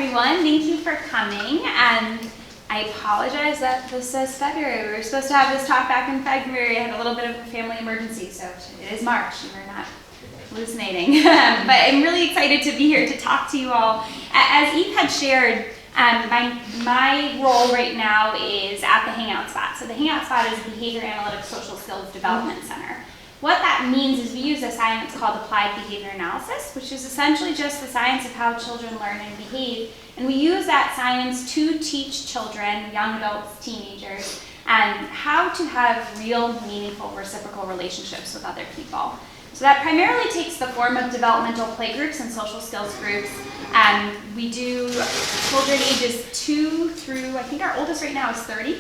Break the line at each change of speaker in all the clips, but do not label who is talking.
everyone. Thank you for coming. I apologize that this says February. We were supposed to have this talk back in February. I had a little bit of a family emergency, so it is March. We're not hallucinating. But I'm really excited to be here to talk to you all. As Eve had shared, my role right now is at the Hangout Spot. So the Hangout Spot is a Behavior Analytics Social Skills Development Center. What that means is we use a science called applied behavior analysis, which is essentially just the science of how children learn and behave. And we use that science to teach children, young adults, teenagers, how to have real, meaningful, reciprocal relationships with other people. So that primarily takes the form of developmental play groups and social skills groups. We do children ages 2 through, I think our oldest right now is 30.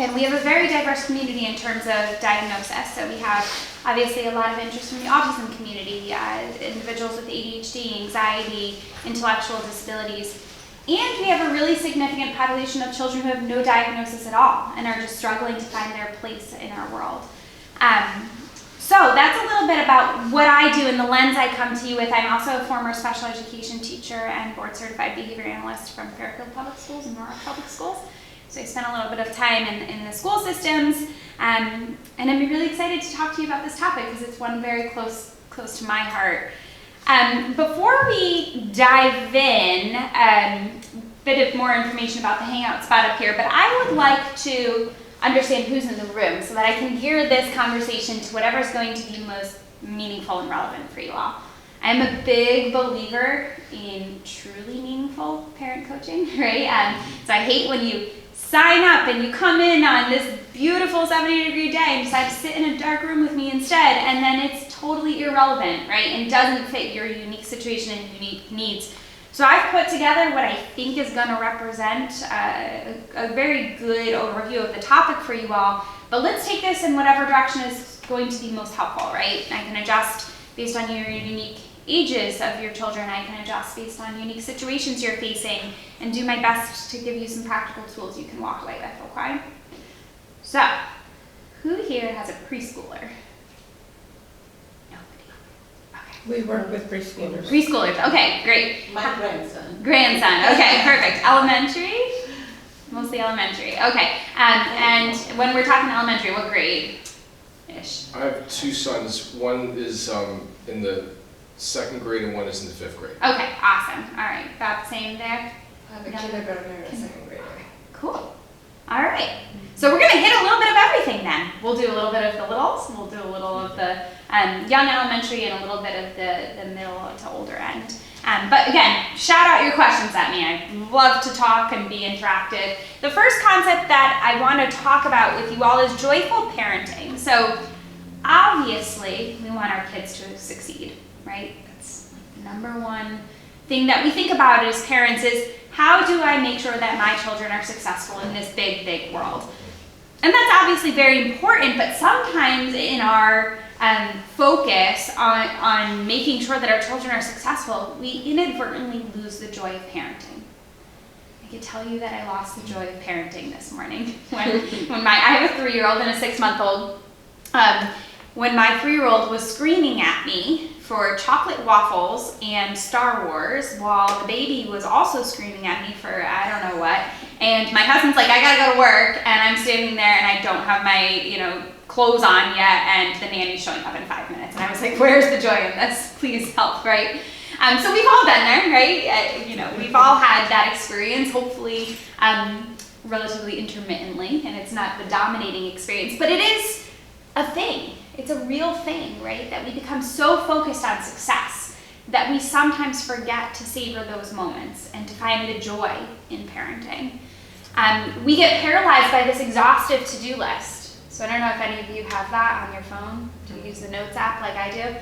And we have a very diverse community in terms of diagnosis. So we have obviously a lot of interest from the autism community, individuals with ADHD, anxiety, intellectual disabilities. And we have a really significant population of children who have no diagnosis at all and are just struggling to find their place in our world. So that's a little bit about what I do and the lens I come to you with. I'm also a former special education teacher and board certified behavior analyst from Fairfield Public Schools and Norwalk Public Schools. So I spent a little bit of time in the school systems, and I'm really excited to talk to you about this topic because it's one very close to my heart. Before we dive in, a bit of more information about the Hangout Spot up here, but I would like to understand who's in the room so that I can gear this conversation to whatever's going to be most meaningful and relevant for you all. I'm a big believer in truly meaningful parent coaching, right? So I hate when you sign up and you come in on this beautiful 70-degree day and decide to sit in a dark room with me instead, and then it's totally irrelevant, right? And doesn't fit your unique situation and unique needs. So I've put together what I think is going to represent a very good overview of the topic for you all, but let's take this in whatever direction is going to be most helpful, right? I can adjust based on your unique ages of your children. I can adjust based on unique situations you're facing and do my best to give you some practical tools you can walk away with, okay? So, who here has a preschooler? Nobody. Okay.
We work with preschoolers.
Preschoolers, okay, great.
My grandson.
Grandson, okay, perfect. Elementary? Mostly elementary, okay. And when we're talking elementary, what grade-ish?
I have two sons. One is in the 2nd grade and one is in the 5th grade.
Okay, awesome. All right, about the same there.
I have a kindergartner and a 2nd grader.
Cool. All right. So we're going to hit a little bit of everything then. We'll do a little bit of the littles, we'll do a little of the young elementary, and a little bit of the middle to older end. But again, shout out your questions at me. I love to talk and be interactive. The first concept that I want to talk about with you all is joyful parenting. So obviously, we want our kids to succeed, right? That's the number one thing that we think about as parents is, how do I make sure that my children are successful in this big, big world? And that's obviously very important, but sometimes in our focus on making sure that our children are successful, we inadvertently lose the joy of parenting. I can tell you that I lost the joy of parenting this morning. When I have a 3-year-old and a 6-month-old. When my 3-year-old was screaming at me for chocolate waffles and Star Wars, while the baby was also screaming at me for I don't know what, and my husband's like, I gotta go to work, and I'm standing there and I don't have my, clothes on yet, and the nanny's showing up in 5 minutes, and I was like, where's the joy in this? Please help, right? So we've all been there, right? We've all had that experience, hopefully relatively intermittently, and it's not the dominating experience, but it is a thing. It's a real thing, right? That we become so focused on success that we sometimes forget to savor those moments and to find the joy in parenting. We get paralyzed by this exhaustive to-do list. So I don't know if any of you have that on your phone. Do you use the Notes app like I do?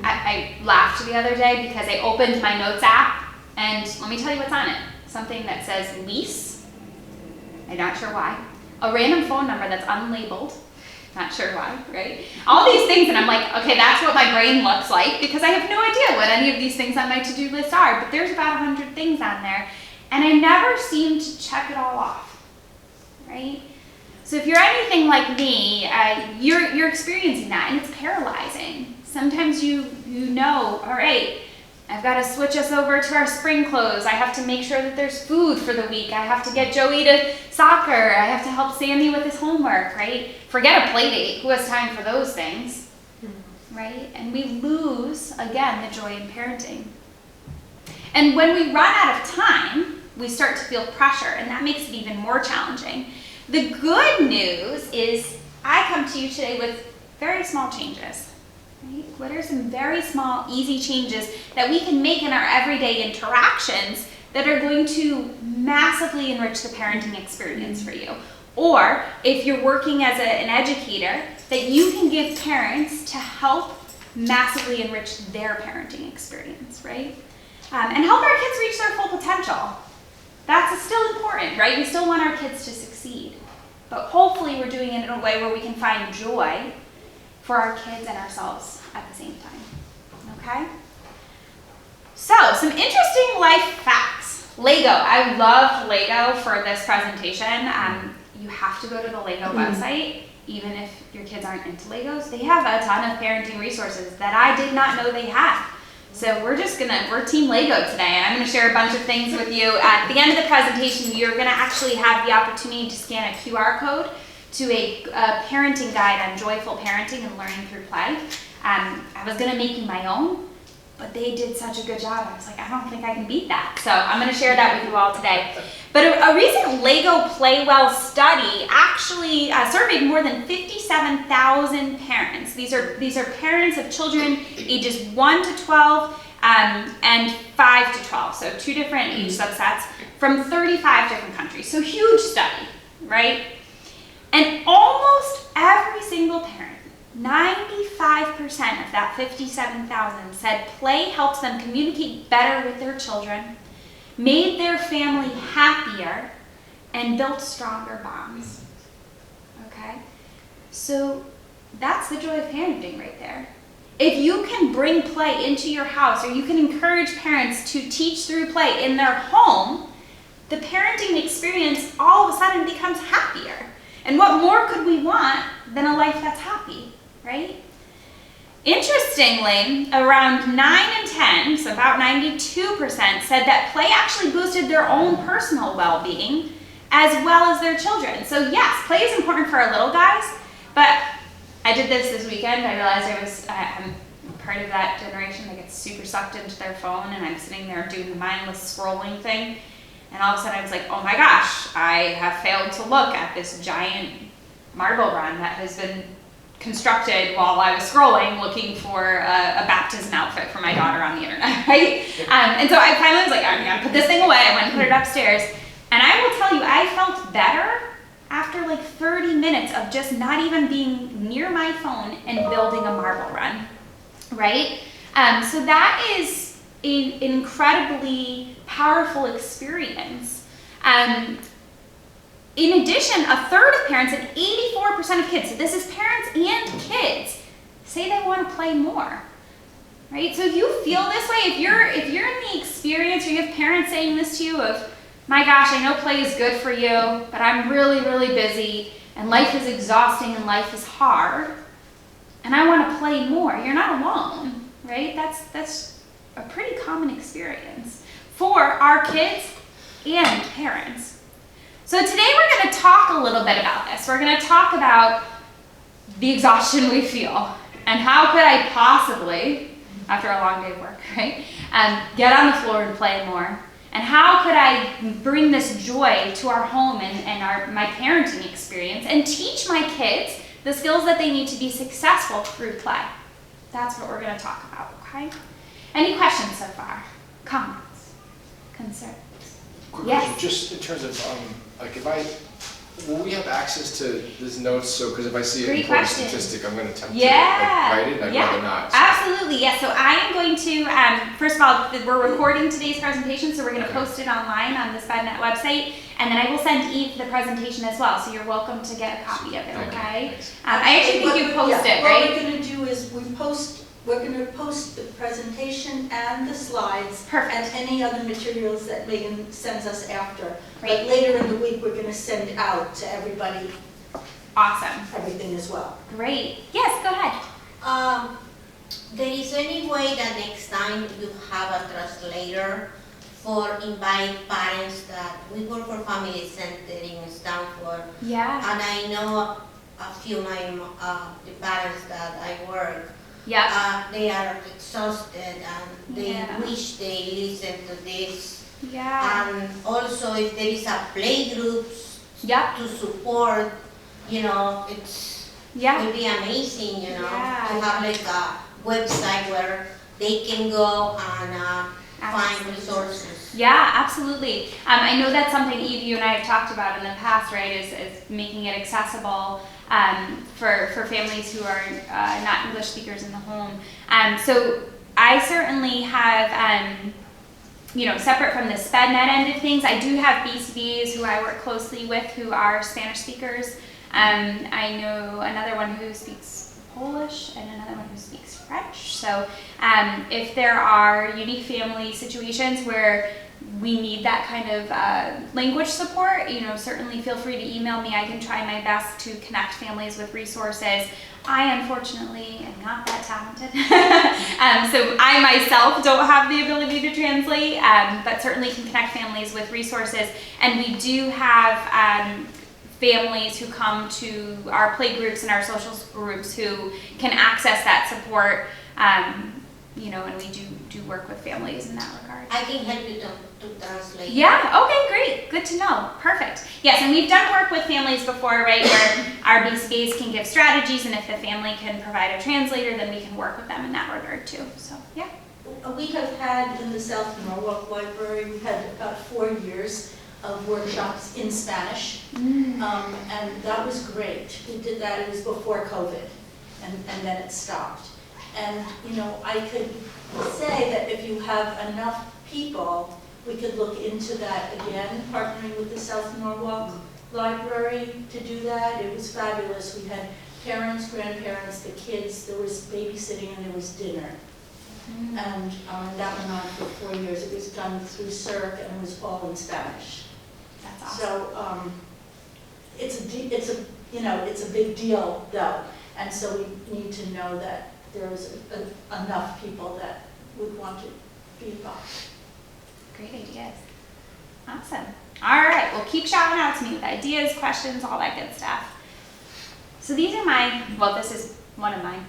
I laughed the other day because I opened my Notes app, and let me tell you what's on it. Something that says lease, I'm not sure why, a random phone number that's unlabeled, not sure why, right? All these things, and I'm like, okay, that's what my brain looks like because I have no idea what any of these things on my to-do list are, but there's about 100 things on there, and I never seem to check it all off, right? So if you're anything like me, you're experiencing that, and it's paralyzing. Sometimes you know, all right, I've got to switch us over to our spring clothes. I have to make sure that there's food for the week. I have to get Joey to soccer. I have to help Sammy with his homework, right? Forget a play date. Who has time for those things, right? And we lose, again, the joy in parenting. And when we run out of time, we start to feel pressure, and that makes it even more challenging. The good news is I come to you today with very small changes. Right? What are some very small, easy changes that we can make in our everyday interactions that are going to massively enrich the parenting experience for you? Or if you're working as an educator, that you can give parents to help massively enrich their parenting experience, right? And help our kids reach their full potential. That's still important, right? We still want our kids to succeed. But hopefully we're doing it in a way where we can find joy for our kids and ourselves at the same time, okay? So, some interesting life facts. Lego, I loved Lego for this presentation. You have to go to the Lego website, even if your kids aren't into Legos. They have a ton of parenting resources that I did not know they had. So we're Team Lego today, and I'm gonna share a bunch of things with you. At the end of the presentation, you're gonna actually have the opportunity to scan a QR code to a parenting guide on joyful parenting and learning through play. I was gonna make you my own, but they did such a good job. I was like, I don't think I can beat that. So I'm gonna share that with you all today. But a recent Lego Play Well study actually surveyed more than 57,000 parents. These are parents of children ages 1 to 12 and 5 to 12, so 2 different age subsets from 35 different countries. So huge study, right? And almost every single parent, 95% of that 57,000 said play helps them communicate better with their children, made their family happier, and built stronger bonds. Okay? So that's the joy of parenting right there. If you can bring play into your house, or you can encourage parents to teach through play in their home, the parenting experience all of a sudden becomes happier. And what more could we want than a life that's happy, right? Interestingly, around 9 and 10, so about 92%, said that play actually boosted their own personal well-being as well as their children. So yes, play is important for our little guys, but I did this weekend. I realized I'm part of that generation that gets super sucked into their phone, and I'm sitting there doing the mindless scrolling thing. And all of a sudden I was like, oh my gosh, I have failed to look at this giant marble run that has been constructed while I was scrolling looking for a baptism outfit for my daughter on the internet, right? And so I finally was like, I'm gonna put this thing away. I went and put it upstairs. And I will tell you, I felt better after like 30 minutes of just not even being near my phone and building a marble run, right? So that is an incredibly powerful experience. In addition, a third of parents and 84% of kids, so this is parents and kids, say they want to play more, right? So if you feel this way, if you're in the experience, or you have parents saying this to you of, my gosh, I know play is good for you, but I'm really, really busy, and life is exhausting, and life is hard, and I want to play more, you're not alone, right? That's a pretty common experience for our kids and parents. So today we're going to talk a little bit about this. We're going to talk about the exhaustion we feel, and how could I possibly, after a long day of work, right, get on the floor and play more, and how could I bring this joy to our home and my parenting experience, and teach my kids the skills that they need to be successful through play. That's what we're going to talk about, okay? Any questions so far? Comments? Concerns?
Quick
Yes.
question, just in terms of, will we have access to these notes? So, because if I see an
Great
important
question.
statistic, I'm going to attempt
Yeah.
to write it, and I'd
Yeah.
rather not. So.
Absolutely, yes. So I am going to, first of all, we're recording today's presentation, so we're going to
Okay.
post it online on the SpedNet website, and then I will send Eve the presentation as well, so you're welcome to get a copy of it,
Thank you.
okay?
Thanks.
I actually think you post it, right?
What we're gonna do is we're gonna post the presentation and the slides.
Perfect.
And any other materials that Megan sends us after.
Great.
But later in the week, we're gonna send out to everybody
Awesome.
everything as well.
Great. Yes, go ahead.
there is any way that next time you have a translator for invite parents that we work for Family Center in Stanford,
Yeah.
and I know a few of the parents that I work.
Yep.
They are exhausted and they
Yeah.
wish they listen to this.
Yeah.
And also if there is a play groups
Yep.
to support, it's
Yeah.
will be amazing,
Yeah.
to have like a website where they can go and find resources.
Yeah, absolutely. I know that's something Eve, you and I have talked about in the past, right? Is making it accessible for families who are not English speakers in the home. So I certainly have, separate from the SpedNet end of things, I do have BCBAs who I work closely with who are Spanish speakers. I know another one who speaks Polish and another one who speaks French. So if there are unique family situations where we need that kind of language support, certainly feel free to email me. I can try my best to connect families with resources. I unfortunately am not that talented. So I myself don't have the ability to translate, but certainly can connect families with resources. And we do have families who come to our play groups and our social groups who can access that support, and we do work with families in that regard.
I can help you to translate.
Yeah, okay, great. Good to know. Perfect. Yes, and we've done work with families before, right, where our BCBAs can give strategies, and if the family can provide a translator, then we can work with them in that regard too. So, yeah.
We have had in the South Norwalk Library, we had about 4 years of workshops in Spanish, and that was great. We did that, it was before COVID, and then it stopped. And, I could say that if you have enough people, we could look into that again, partnering with the South Norwalk Library to do that. It was fabulous. We had parents, grandparents, the kids, there was babysitting, and there was dinner. And that went on for 4 years. It was done through CERC, and it was all in Spanish.
That's awesome.
So it's a big deal, though, and so we need to know that there's enough people that would want to be involved.
Great ideas. Awesome. All right, well, keep shouting out to me with ideas, questions, all that good stuff. So these are this is one of mine.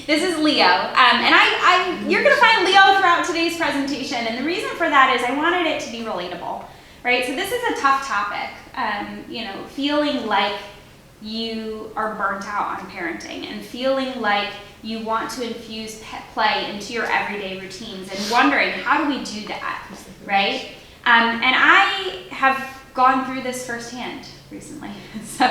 This is Leo, and you're going to find Leo throughout today's presentation, and the reason for that is I wanted it to be relatable, right? So this is a tough topic, feeling like you are burnt out on parenting and feeling like you want to infuse play into your everyday routines and wondering, how do we do that, right? And I have gone through this firsthand recently. So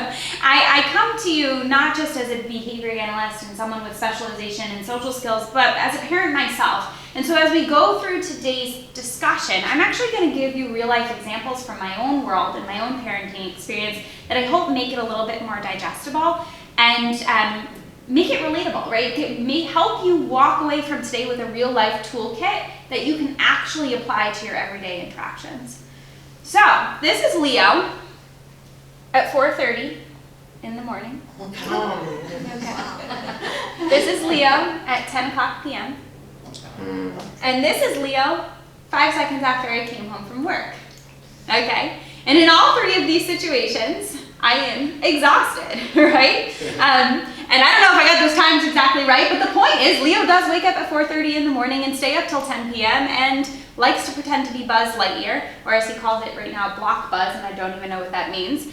I come to you not just as a behavior analyst and someone with specialization in social skills, but as a parent myself. And so as we go through today's discussion, I'm actually going to give you real life examples from my own world and my own parenting experience that I hope make it a little bit more digestible and make it relatable, right? It may help you walk away from today with a real life toolkit that you can actually apply to your everyday interactions. So this is Leo at 4:30 in the morning. Okay. This is Leo at 10 o'clock p.m. And this is Leo 5 seconds after I came home from work. Okay? And in all three of these situations, I am exhausted, right? And I don't know if I got those times exactly right, but the point is Leo does wake up at 4:30 in the morning and stay up till 10 p.m. and likes to pretend to be Buzz Lightyear, or as he calls it right now, Block Buzz, and I don't even know what that means,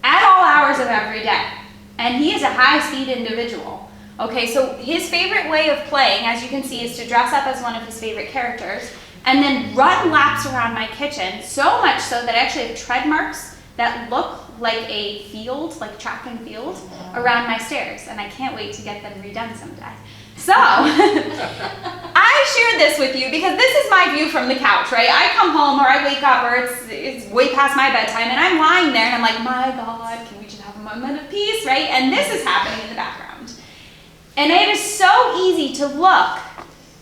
at all hours of every day. And he is a high-speed individual. Okay, so his favorite way of playing, as you can see, is to dress up as one of his favorite characters and then run laps around my kitchen, so much so that I actually have tread marks that look like a field, like track and field, around my stairs, and I can't wait to get them redone someday. So, I shared this with you because this is my view from the couch, right? I come home or I wake up or it's way past my bedtime and I'm lying there and I'm like, my God, can we just have a moment of peace, right? And this is happening in the background. And it is so easy to look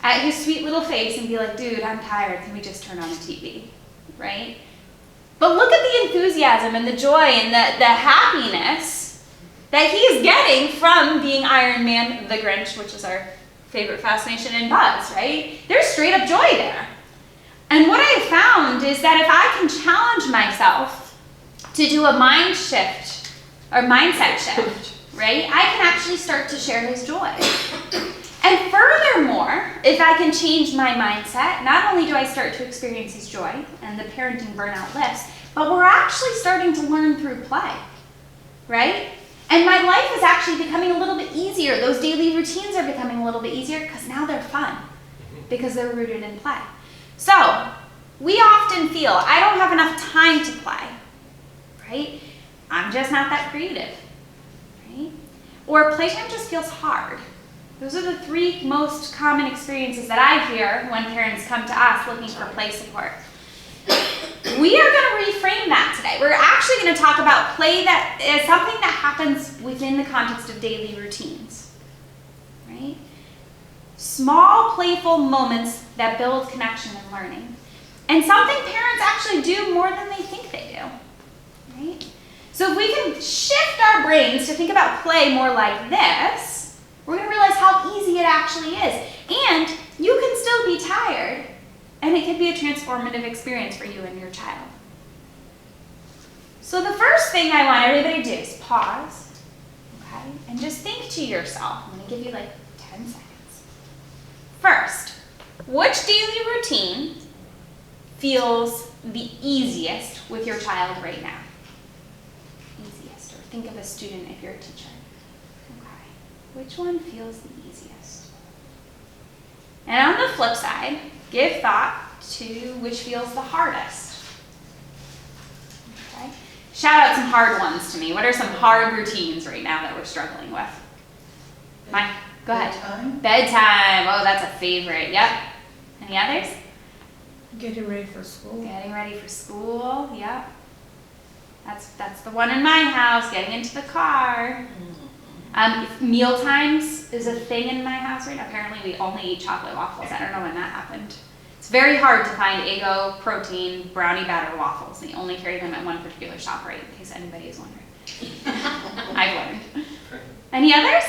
at his sweet little face and be like, dude, I'm tired, can we just turn on the TV, right? But look at the enthusiasm and the joy and the happiness that he is getting from being Iron Man the Grinch, which is our favorite fascination in bugs, right? There's straight up joy there. And what I have found is that if I can challenge myself to do a mind shift or mindset shift, right, I can actually start to share his joy. And furthermore, if I can change my mindset, not only do I start to experience his joy and the parenting burnout lifts, but we're actually starting to learn through play, right? And my life is actually becoming a little bit easier. Those daily routines are becoming a little bit easier because now they're fun because they're rooted in play. So we often feel, I don't have enough time to play, right? I'm just not that creative, right? Or playtime just feels hard. Those are the three most common experiences that I hear when parents come to us looking for play support. We are going to reframe that today. We're actually going to talk about play that is something that happens within the context of daily routines, right? Small, playful moments that build connection and learning. And something parents actually do more than they think they do, right? So if we can shift our brains to think about play more like this, we're going to realize how easy it actually is. And you can still be tired, and it can be a transformative experience for you and your child. So the first thing I want everybody to do is pause, okay, and just think to yourself. I'm going to give you like 10 seconds. First, which daily routine feels the easiest with your child right now? Easiest, or think of a student if you're a teacher. Okay, which one feels the easiest? And on the flip side, give thought to which feels the hardest. Okay, shout out some hard ones to me. What are some hard routines right now that we're struggling with? Mike, go ahead.
Bedtime.
Bedtime. Oh, that's a favorite. Yep. Any others?
Getting ready for school.
Getting ready for school. Yep. That's the one in my house. Getting into the car. Meal times is a thing in my house right now. Apparently, we only eat chocolate waffles. I don't know when that happened. It's very hard to find Eggo protein brownie batter waffles. They only carry them at one particular shop, right? In case anybody is wondering. I've learned. Any others?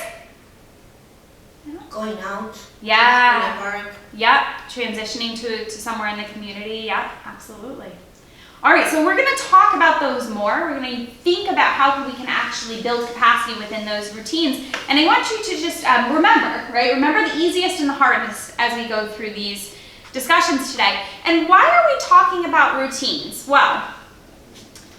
Going out.
Yeah.
In the park.
Yep, transitioning to somewhere in the community. Yep, absolutely. All right, so we're going to talk about those more. We're going to think about how we can actually build capacity within those routines. And I want you to just remember, right? Remember the easiest and the hardest as we go through these discussions today. And why are we talking about routines? Well,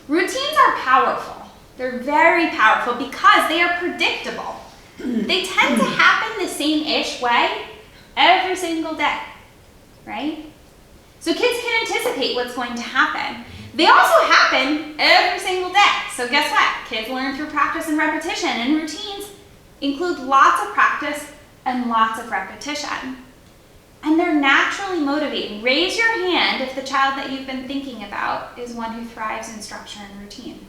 routines are powerful. They're very powerful because they are predictable. They tend to happen the same-ish way every single day, right? So kids can anticipate what's going to happen. They also happen every single day. So guess what? Kids learn through practice and repetition, and routines include lots of practice and lots of repetition. And they're naturally motivating. Raise your hand if the child that you've been thinking about is one who thrives in structure and routine.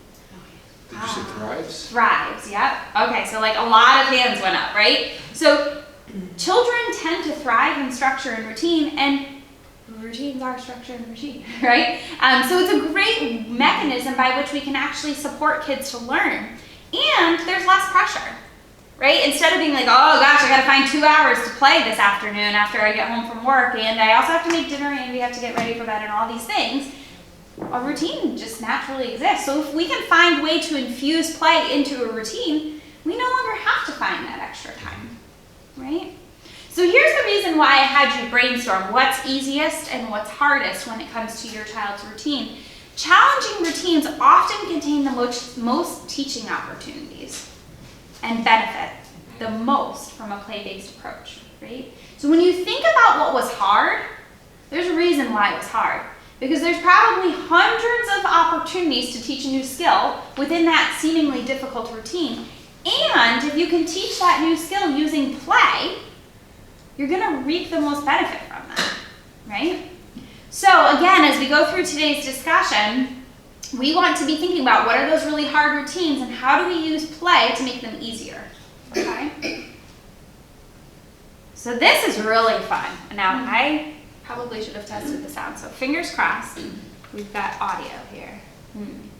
Did you say thrives?
Thrives, yep. Okay, so like a lot of hands went up, right? So children tend to thrive in structure and routine, and routines are structure and routine, right? So it's a great mechanism by which we can actually support kids to learn. And there's less pressure, right? Instead of being like, oh gosh, I gotta find 2 hours to play this afternoon after I get home from work, and I also have to make dinner, and we have to get ready for bed, and all these things, a routine just naturally exists. So if we can find a way to infuse play into a routine, we no longer have to find that extra time, right? So here's the reason why I had you brainstorm what's easiest and what's hardest when it comes to your child's routine. Challenging routines often contain the most teaching opportunities and benefit the most from a play-based approach, right? So when you think about what was hard, there's a reason why it was hard. Because there's probably hundreds of opportunities to teach a new skill within that seemingly difficult routine. And if you can teach that new skill using play, you're going to reap the most benefit from that, right? So again, as we go through today's discussion, we want to be thinking about what are those really hard routines and how do we use play to make them easier, okay? So this is really fun. Now, I probably should have tested the sound, so fingers crossed, we've got audio here. I'm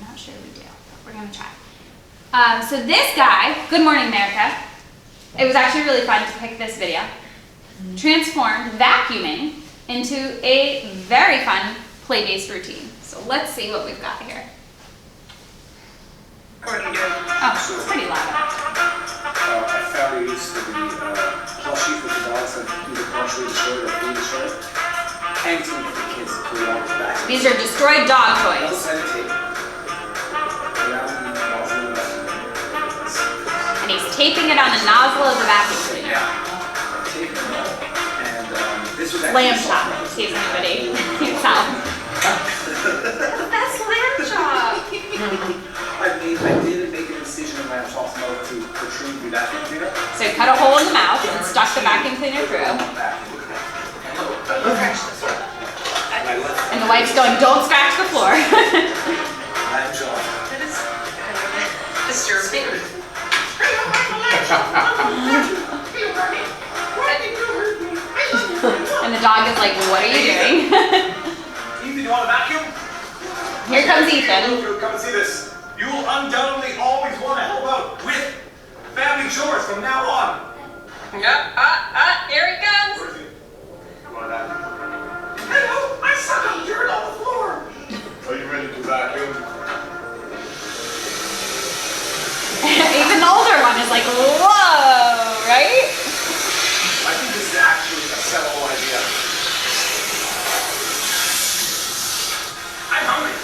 not sure we do, but we're going to try. So this guy, good morning, America. it was actually really fun to pick this video, transformed vacuuming into a very fun play-based routine. So let's see what we've got here. Oh, it's pretty loud.
I found they used to be plushies with the dogs that either partially destroyed or fully destroyed. And some for the kids to put on the back.
These are destroyed dog
Double
toys.
sided tape. Around the nozzle of the vacuum.
And he's taping it on the nozzle of the vacuum cleaner.
Yeah. Tape it all. And this was
Lamb
actually
chop, in case anybody can tell.
The best lamb chop.
I did make a decision in lamb chop's mode to protrude the vacuum cleaner.
So he cut a hole in the mouth and stuck the vacuum cleaner through. And the wife's going, don't scratch the floor.
Lamb chop.
That is disturbing.
And the dog is like, what are you doing?
Ethan, you want a vacuum?
Here comes Ethan.
Come and see this. You will undoubtedly always want to help out with family chores from now on.
Yeah, here he comes.
Where is he? You want a vacuum? Hey, no, I suck up dirt on the floor. Are you ready to vacuum?
Even the older one is like, whoa, right?
I think this is actually a sellable idea. I'm hungry.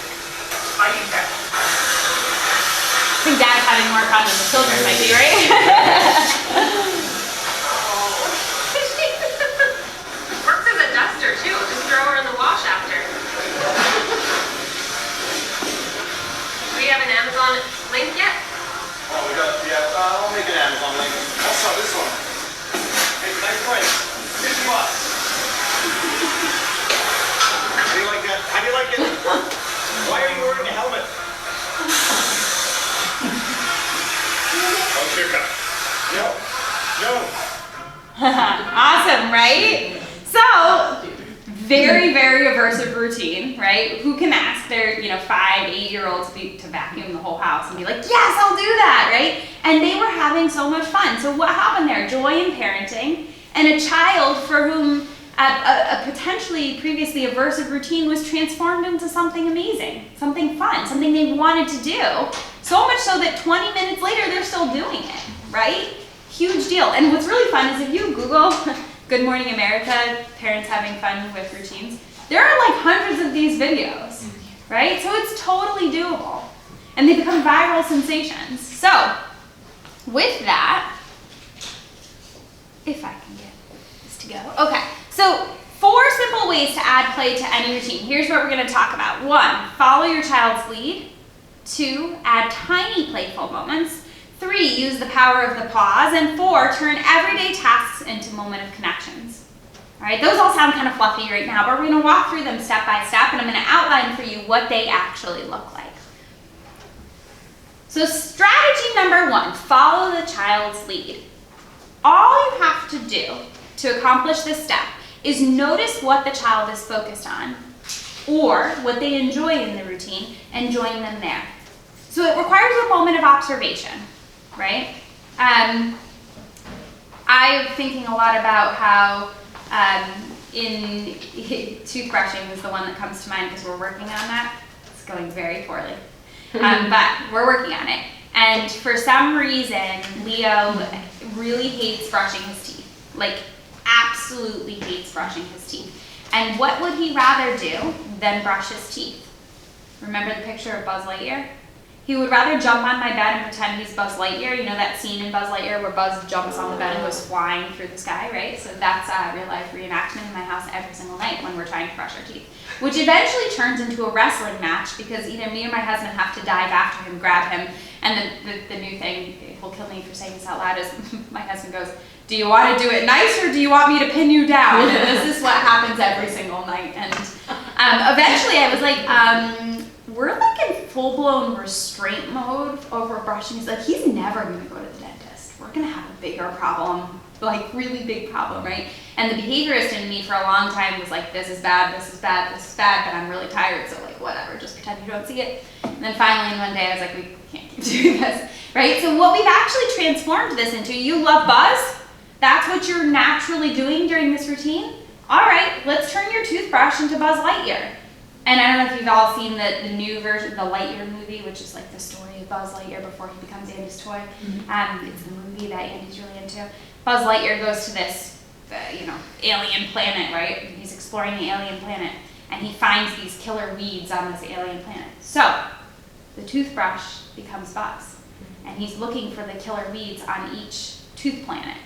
I eat that.
I think Dad's having more fun than the children might be, right?
Works as a duster too. Just throw her in the wash after. Do we have an Amazon link yet?
Oh, we got, yeah, I'll make an Amazon link. Also, this one. Hey, nice price. $50. How do you like that? How do you like it? Why are you wearing a helmet? Oh, sugar. No.
Awesome, right? So, very, very aversive routine, right? Who can ask their, 5, 8-year-olds to vacuum the whole house and be like, yes, I'll do that, right? And they were having so much fun. So what happened there? Joy in parenting, and a child for whom a potentially previously aversive routine was transformed into something amazing, something fun, something they wanted to do. So much so that 20 minutes later, they're still doing it, right? Huge deal. And what's really fun is if you Google Good Morning America, parents having fun with routines, there are like hundreds of these videos, right? So it's totally doable. And they become viral sensations. So, with that, if I can get this to go. Okay, so 4 simple ways to add play to any routine. Here's what we're going to talk about. 1, follow your child's lead. 2, add tiny playful moments. 3, use the power of the pause. And 4, turn everyday tasks into moment of connections. All right, those all sound kind of fluffy right now, but we're going to walk through them step by step, and I'm going to outline for you what they actually look like. So strategy number 1, follow the child's lead. All you have to do to accomplish this step is notice what the child is focused on or what they enjoy in the routine and join them there. So it requires a moment of observation, right? I'm thinking a lot about how in toothbrushing is the one that comes to mind because we're working on that. It's going very poorly, but we're working on it. And for some reason, Leo really hates brushing his teeth, like absolutely hates brushing his teeth. And what would he rather do than brush his teeth? Remember the picture of Buzz Lightyear? He would rather jump on my bed and pretend he's Buzz Lightyear. You know that scene in Buzz Lightyear where Buzz jumps on the bed and goes flying through the sky, right? So that's a real life reenactment in my house every single night when we're trying to brush our teeth. Which eventually turns into a wrestling match because either me or my husband have to dive after him, grab him, and the new thing, he'll kill me for saying this out loud, is my husband goes, do you want to do it nice or do you want me to pin you down? And this is what happens every single night. And eventually I was like, we're like in full-blown restraint mode over brushing. He's like, he's never going to go to the dentist. We're going to have a bigger problem like really big problem, right? And the behaviorist in me for a long time was like, this is bad, this is bad, this is bad, but I'm really tired, so like whatever, just pretend you don't see it. And then finally one day I was like, we can't keep doing this, right? So what we've actually transformed this into, you love Buzz? That's what you're naturally doing during this routine? All right, let's turn your toothbrush into Buzz Lightyear. And I don't know if you've all seen the new version, the Lightyear movie, which is like the story of Buzz Lightyear before he becomes Andy's toy. It's the movie that Andy's really into. Buzz Lightyear goes to this, alien planet, right? He's exploring the alien planet, and he finds these killer weeds on this alien planet. So the toothbrush becomes Buzz, and he's looking for the killer weeds on each tooth planet.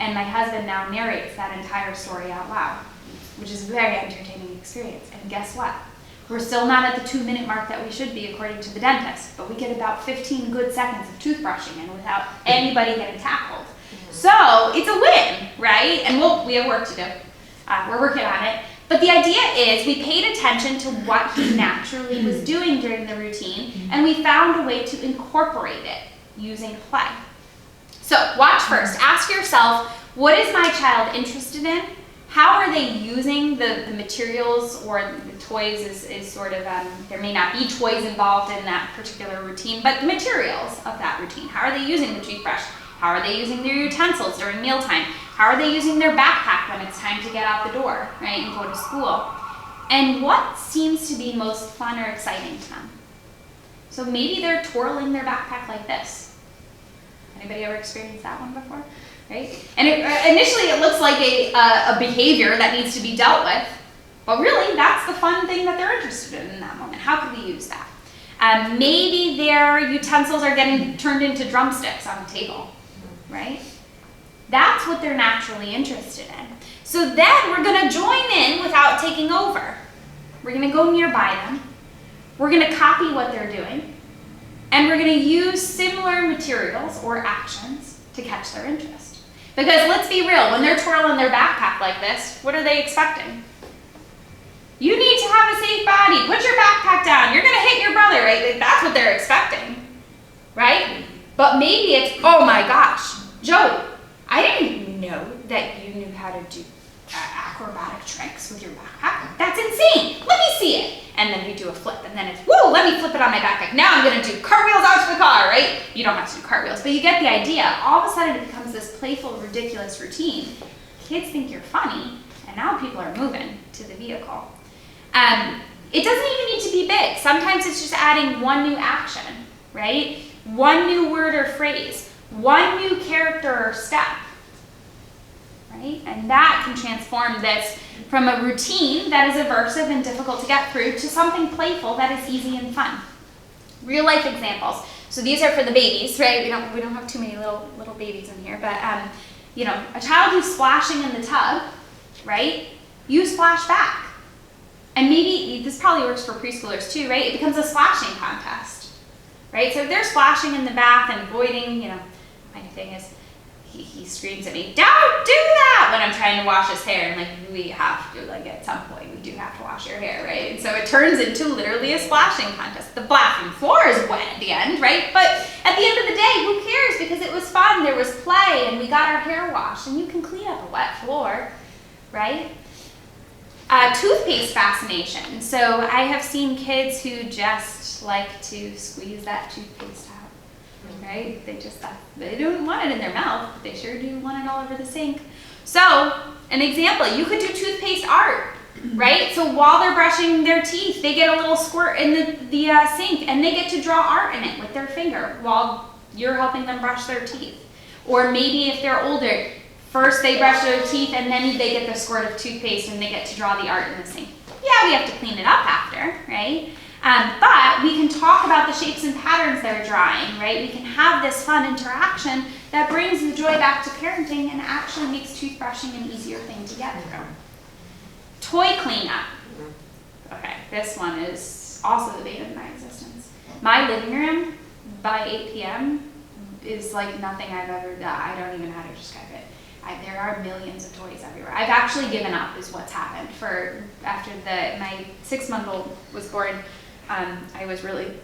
And my husband now narrates that entire story out loud, which is a very entertaining experience. And guess what? We're still not at the 2-minute mark that we should be according to the dentist, but we get about 15 good seconds of toothbrushing in without anybody getting tackled. So it's a win, right? And we have work to do. We're working on it. But the idea is we paid attention to what he naturally was doing during the routine, and we found a way to incorporate it using play. So watch first. Ask yourself, what is my child interested in? How are they using the materials or the toys is sort of, there may not be toys involved in that particular routine, but the materials of that routine. How are they using the toothbrush? How are they using their utensils during mealtime? How are they using their backpack when it's time to get out the door, right, and go to school? And what seems to be most fun or exciting to them? So maybe they're twirling their backpack like this. Anybody ever experienced that one before? Right? And initially it looks like a behavior that needs to be dealt with, but really that's the fun thing that they're interested in that moment. How can we use that? Maybe their utensils are getting turned into drumsticks on the table, right? That's what they're naturally interested in. So then we're going to join in without taking over. We're going to go nearby them. We're going to copy what they're doing. And we're going to use similar materials or actions to catch their interest. Because let's be real, when they're twirling their backpack like this, what are they expecting? You need to have a safe body. Put your backpack down. You're going to hit your brother, right? That's what they're expecting, right? But maybe it's, oh my gosh, Joey, I didn't know that you knew how to do acrobatic tricks with your backpack. That's insane. Let me see it. And then we do a flip, and then it's, whoa, let me flip it on my backpack. Now I'm going to do cartwheels out to the car, right? You don't have to do cartwheels, but you get the idea. All of a sudden it becomes this playful, ridiculous routine. Kids think you're funny, and now people are moving to the vehicle. It doesn't even need to be big. Sometimes it's just adding one new action, right? One new word or phrase, one new character or step, right? And that can transform this from a routine that is aversive and difficult to get through to something playful that is easy and fun. Real life examples. So these are for the babies, right? We don't have too many little babies in here, but a child who's splashing in the tub, right? You splash back. And maybe this probably works for preschoolers too, right? It becomes a splashing contest, right? So if they're splashing in the bath and avoiding, my thing is, he screams at me, don't do that, when I'm trying to wash his hair. And we have to, at some point, we do have to wash your hair, right? And so it turns into literally a splashing contest. The bathroom floor is wet at the end, right? But at the end of the day, who cares? Because it was fun, there was play, and we got our hair washed, and you can clean up a wet floor, right? Toothpaste fascination. So I have seen kids who just like to squeeze that toothpaste out, right? They don't want it in their mouth, but they sure do want it all over the sink. So an example, you could do toothpaste art, right? So while they're brushing their teeth, they get a little squirt in the sink, and they get to draw art in it with their finger while you're helping them brush their teeth. Or maybe if they're older, first they brush their teeth, and then they get the squirt of toothpaste, and they get to draw the art in the sink. Yeah, we have to clean it up after, right? But we can talk about the shapes and patterns they're drawing, right? We can have this fun interaction that brings the joy back to parenting and actually makes toothbrushing an easier thing to get through. Toy cleanup. Okay, this one is also the bane of my existence. My living room by 8 p.m. is like nothing I've ever done. I don't even know how to describe it. There are millions of toys everywhere. I've actually given up is what's happened. After my 6-month-old was born, I was really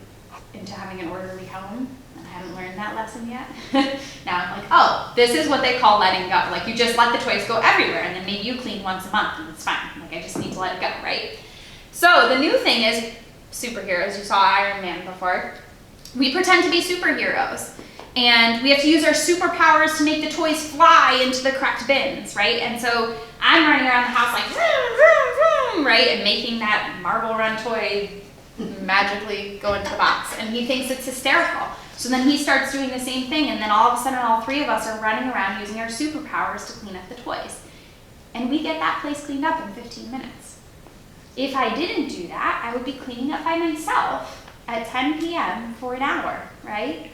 into having an orderly home. And I haven't learned that lesson yet. Now I'm like, oh, this is what they call letting go. Like you just let the toys go everywhere and then maybe you clean once a month and it's fine. Like I just need to let it go, right? So the new thing is superheroes. You saw Iron Man before. We pretend to be superheroes. And we have to use our superpowers to make the toys fly into the correct bins, right? And so I'm running around the house like, vroom, vroom, vroom, right? And making that Marble Run toy magically go into the box. And he thinks it's hysterical. So then he starts doing the same thing. And then all of a sudden, all three of us are running around using our superpowers to clean up the toys. And we get that place cleaned up in 15 minutes. If I didn't do that, I would be cleaning up by myself at 10 p.m. for an hour, right?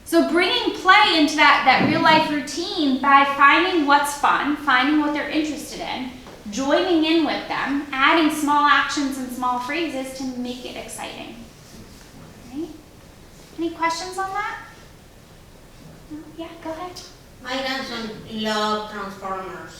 So bringing play into that real life routine by finding what's fun, finding what they're interested in, joining in with them, adding small actions and small phrases to make it exciting. Right? Any questions on that? No? Yeah, go ahead.
My grandson loves Transformers.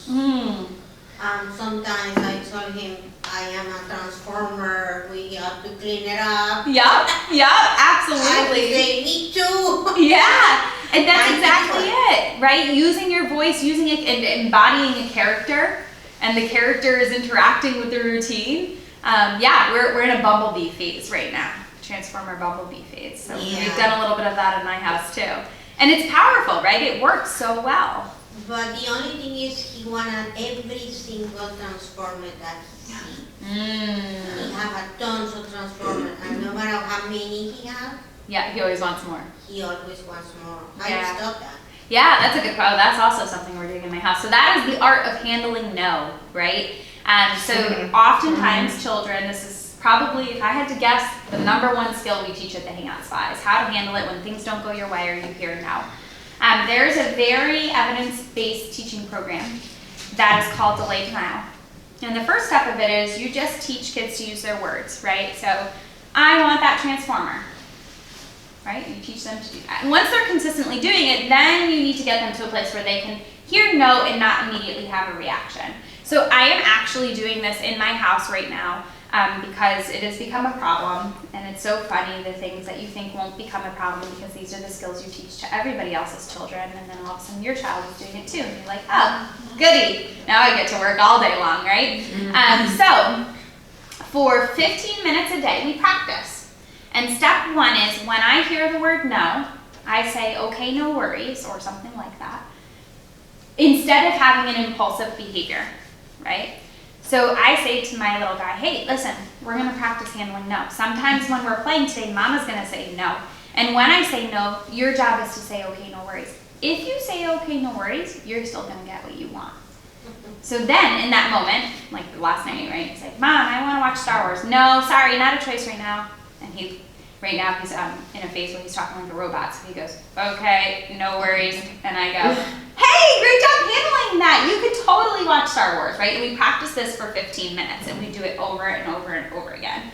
Sometimes I told him I am a transformer, we have to clean it up.
Yep, absolutely.
I say, me too.
Yeah, and that's exactly it, right? Using your voice, using it and embodying a character, and the character is interacting with the routine. Yeah, we're in a Bumblebee phase right now, Transformer Bumblebee phase. So we've done a little bit of that in my house too. And it's powerful, right? It works so well.
But the only thing is he wanted every single transformer that he sees. He have a tons of transformers, and no matter how many he have,
Yeah, he always wants more.
he always wants more.
Yeah.
I stop that.
Yeah, that's a good quote. That's also something we're doing in my house. So that is the art of handling no, right? So oftentimes children, this is probably, if I had to guess, the number one skill we teach at the Hangout Spa is how to handle it when things don't go your way or you hear no. There's a very evidence-based teaching program that is called Delay Denial. And the first step of it is you just teach kids to use their words, right? So, I want that transformer, right? You teach them to do that. And once they're consistently doing it, then you need to get them to a place where they can hear no and not immediately have a reaction. So I am actually doing this in my house right now because it has become a problem, and it's so funny the things that you think won't become a problem because these are the skills you teach to everybody else's children, and then all of a sudden your child is doing it too, and you're like, oh, goody, now I get to work all day long, right? So for 15 minutes a day, we practice. And step one is when I hear the word no, I say, okay, no worries, or something like that, instead of having an impulsive behavior, right? So I say to my little guy, hey, listen, we're gonna practice handling no. Sometimes when we're playing today, Mama's gonna say no. And when I say no, your job is to say, okay, no worries. If you say, okay, no worries, you're still gonna get what you want. So then, in that moment, like last night, right, he's like, Mom, I wanna watch Star Wars. No, sorry, not a choice right now. And right now he's in a phase where he's talking like a robot, so he goes, okay, no worries. And I go, hey, great job handling that. You could totally watch Star Wars, right? And we practice this for 15 minutes, and we do it over and over and over again.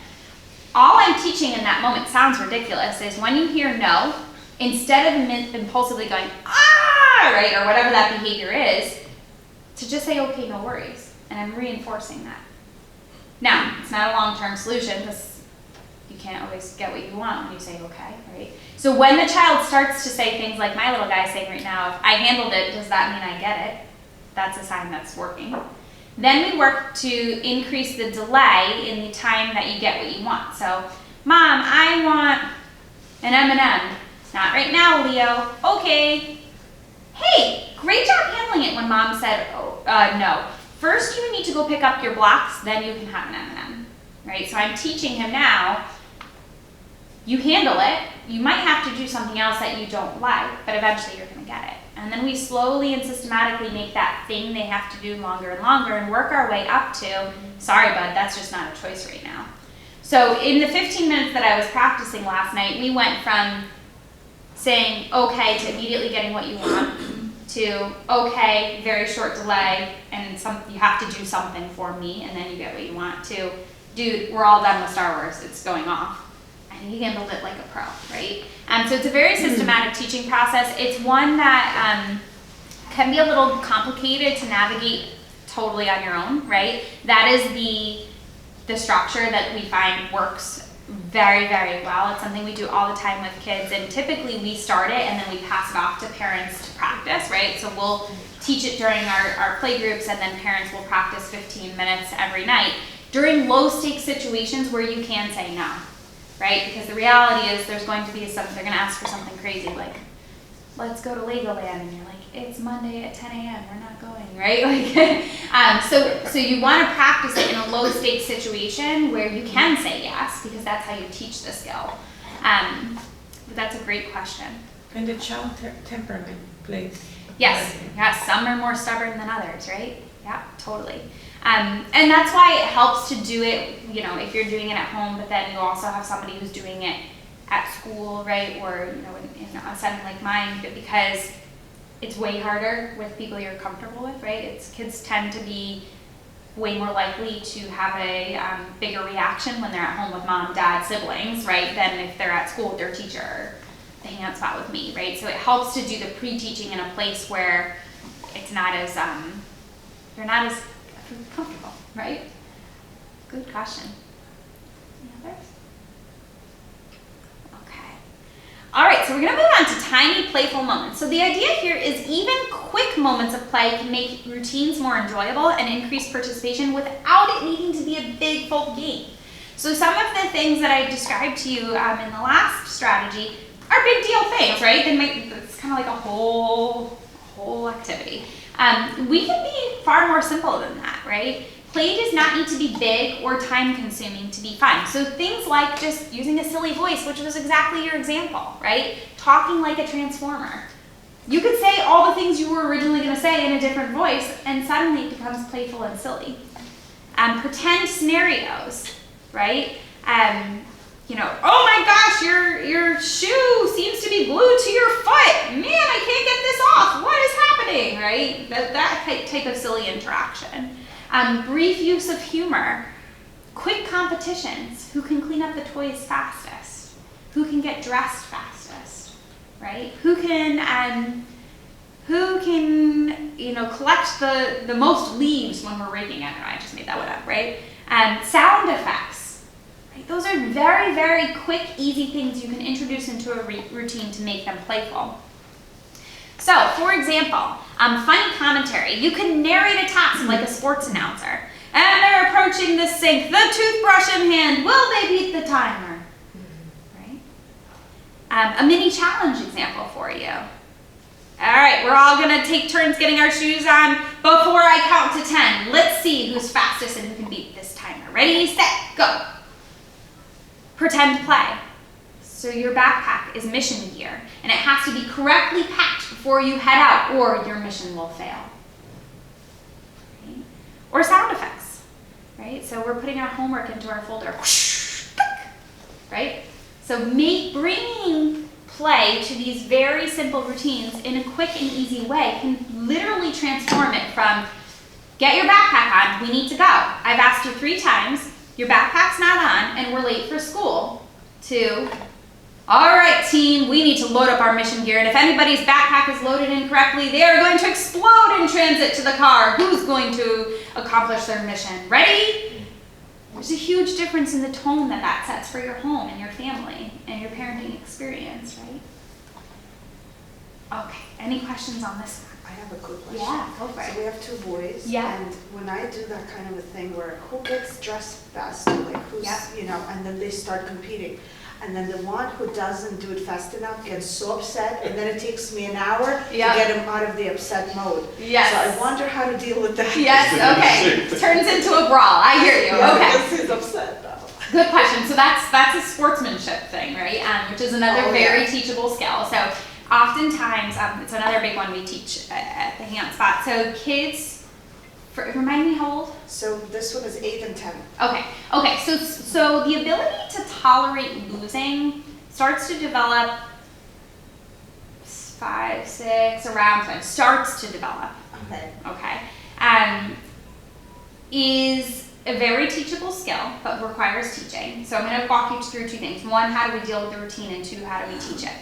All I'm teaching in that moment, sounds ridiculous, is when you hear no, instead of impulsively going, ah, right, or whatever that behavior is, to just say, okay, no worries. And I'm reinforcing that. Now, it's not a long-term solution, because you can't always get what you want when you say okay, right? So when the child starts to say things like my little guy is saying right now, I handled it, does that mean I get it? That's a sign that's working. Then we work to increase the delay in the time that you get what you want. So, Mom, I want an M&M. Not right now, Leo. Okay. Hey, great job handling it when Mom said no. First you need to go pick up your blocks, then you can have an M&M, right? So I'm teaching him now, you handle it, you might have to do something else that you don't like, but eventually you're gonna get it. And then we slowly and systematically make that thing they have to do longer and longer and work our way up to, sorry bud, that's just not a choice right now. So in the 15 minutes that I was practicing last night, we went from saying okay to immediately getting what you want, to okay, very short delay, and you have to do something for me, and then you get what you want, to dude, we're all done with Star Wars, it's going off. And he handled it like a pro, right? So it's a very systematic teaching process. It's one that can be a little complicated to navigate totally on your own, right? That is the the structure that we find works very, very well. It's something we do all the time with kids, and typically we start it and then we pass it off to parents to practice, right? So we'll teach it during our play groups, and then parents will practice 15 minutes every night during low stakes situations where you can say no, right? Because the reality is there's going to be they're going to ask for something crazy like, let's go to Legoland, and you're like, it's Monday at 10 a.m., we're not going, right? Like, so you want to practice it in a low stakes situation where you can say yes, because that's how you teach the skill. But that's a great question.
And the child temperament plays.
Yes, some are more stubborn than others, right? Yeah, totally. And that's why it helps to do it, if you're doing it at home, but then you also have somebody who's doing it at school, right? Or, in a setting like mine, because it's way harder with people you're comfortable with, right? Kids tend to be way more likely to have a bigger reaction when they're at home with mom, dad, siblings, right? Than if they're at school with their teacher or the hangout spot with me, right? So it helps to do the pre-teaching in a place where it's not as, you're not as comfortable, right? Good question. Any others? All right, so we're gonna move on to tiny playful moments. So the idea here is even quick moments of play can make routines more enjoyable and increase participation without it needing to be a big full game. So some of the things that I described to you in the last strategy are big deal things, right? It's kind of like a whole activity. We can be far more simple than that, right? Play does not need to be big or time consuming to be fun. So things like just using a silly voice, which was exactly your example, right? Talking like a transformer. You could say all the things you were originally going to say in a different voice, and suddenly it becomes playful and silly. Pretend scenarios, right? Oh my gosh, your shoe seems to be glued to your foot. Man, I can't get this off. What is happening, right? That type of silly interaction. Brief use of humor, quick competitions, who can clean up the toys fastest, who can get dressed fastest, right? Who can collect the most leaves when we're raking. I don't know, I just made that one up, right? Sound effects, right? Those are very, very quick, easy things you can introduce into a routine to make them playful. So, for example, funny commentary. You can narrate a task like a sports announcer. And they're approaching the sink, the toothbrush in hand. Will they beat the timer? Right? A mini challenge example for you. All right, we're all going to take turns getting our shoes on before I count to 10. Let's see who's fastest and who can beat this timer. Ready, set, go. Pretend play. So your backpack is mission gear, and it has to be correctly packed before you head out, or your mission will fail. Right? Or sound effects, right? So we're putting our homework into our folder, right? So bringing play to these very simple routines in a quick and easy way can literally transform it from, get your backpack on, we need to go. I've asked you 3 times, your backpack's not on, and we're late for school, to, all right, team, we need to load up our mission gear, and if anybody's backpack is loaded incorrectly, they are going to explode in transit to the car. Who's going to accomplish their mission? Ready? There's a huge difference in the tone that sets for your home and your family and your parenting experience, right? Okay, any questions on this one?
I have a quick question.
Yeah, go for
So
it.
we have 2 boys.
Yeah.
And when I do that kind of a thing where who gets dressed fast, like who's, and then they start competing. And then the one who doesn't do it fast enough gets so upset, and then it takes me an hour to get him out of the upset mode.
Yes.
So I wonder how to deal with that.
Yes, okay. Turns into a brawl. I hear you. Okay.
Because he's upset now.
Good question. So that's a sportsmanship thing, right? Which is another very teachable skill. So oftentimes, it's another big one we teach at the Hangout Spot. So kids, remind me how old?
So this one is 8 and 10.
Okay. So the ability to tolerate losing starts to develop 5, 6, around 5. Starts to develop. Okay. Is a very teachable skill, but requires teaching. So I'm going to walk you through 2 things. 1, how do we deal with the routine? And 2, how do we teach it?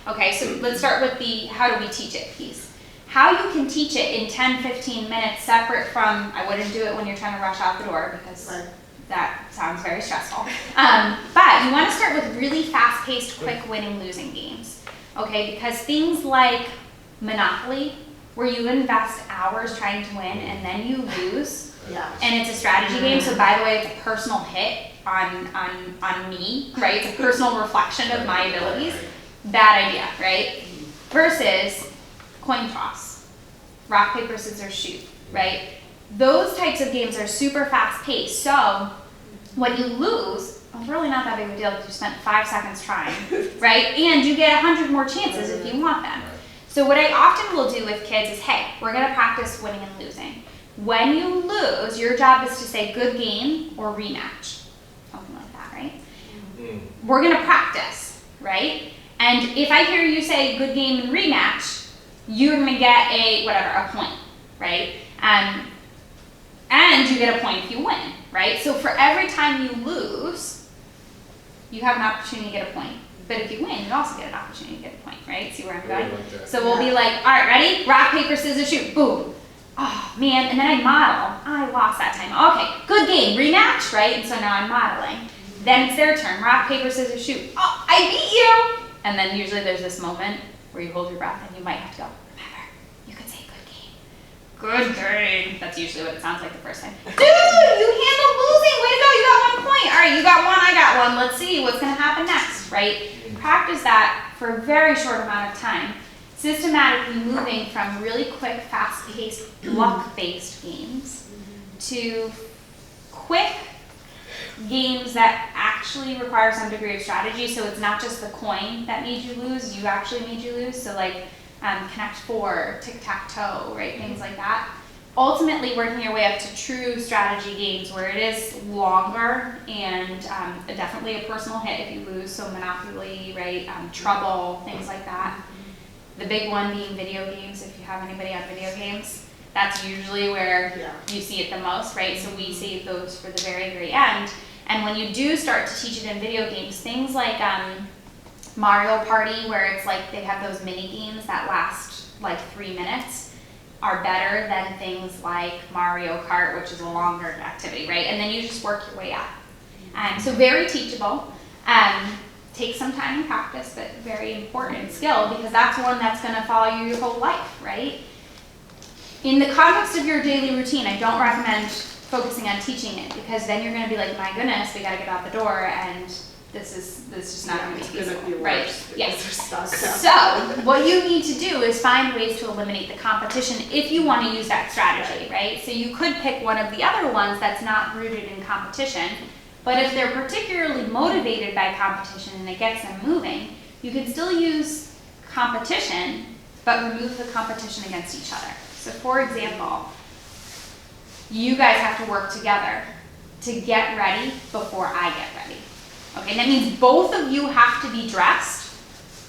Okay, so let's start with the how do we teach it piece. How you can teach it in 10, 15 minutes separate from, I wouldn't do it when you're trying to rush out the door because that sounds very stressful. But you want to start with really fast-paced, quick winning, losing games. Okay, because things like Monopoly, where you invest hours trying to win and then you lose,
Yeah.
and it's a strategy game, so by the way, it's a personal hit on me, right? It's a personal reflection of my abilities. Bad idea, right? Versus coin toss, rock, paper, scissors, shoot, right? Those types of games are super fast paced. So when you lose, it's really not that big of a deal because you spent 5 seconds trying, right? And you get 100 more chances if you want them. So what I often will do with kids is, hey, we're gonna practice winning and losing. When you lose, your job is to say good game or rematch, something like that, right? We're gonna practice, right? And if I hear you say good game and rematch, you're gonna get a point, right? And you get a point if you win, right? So for every time you lose, you have an opportunity to get a point. But if you win, you also get an opportunity to get a point, right? See where I'm going?
Like that.
So we'll be like, all right, ready? Rock, paper, scissors, shoot, boom. Oh man, and then I model. I lost that time. Okay, good game, rematch, right? And so now I'm modeling. Then it's their turn. Rock, paper, scissors, shoot. Oh, I beat you! And then usually there's this moment where you hold your breath and you might have to go, remember, you could say good game. Good game. That's usually what it sounds like the first time. Dude, you handled losing. Way to go, you got 1 point. All right, you got one, I got one. Let's see what's gonna happen next, right? Practice that for a very short amount of time. Systematically moving from really quick, fast-paced, luck-based games to quick games that actually require some degree of strategy. So it's not just the coin that made you lose, you actually made you lose. So like Connect 4, Tic-Tac-Toe, right, things like that. Ultimately working your way up to true strategy games where it is longer and definitely a personal hit if you lose. So Monopoly, right, Trouble, things like that. The big one being video games, if you have anybody on video games. That's usually where you see it the most, right? So we save those for the very, very end. And when you do start to teach it in video games, things like Mario Party, where it's like they have those mini games that last like 3 minutes, are better than things like Mario Kart, which is a longer activity, right? And then you just work your way up. So very teachable. Take some time and practice, but very important skill because that's one that's going to follow you your whole life, right? In the context of your daily routine, I don't recommend focusing on teaching it because then you're going to be like, my goodness, we got to get out the door, and this is just not going to be feasible, right? Yes. So what you need to do is find ways to eliminate the competition if you want to use that strategy, right? So you could pick one of the other ones that's not rooted in competition. But if they're particularly motivated by competition and it gets them moving, you can still use competition, but remove the competition against each other. So for example, you guys have to work together to get ready before I get ready. Okay, that means both of you have to be dressed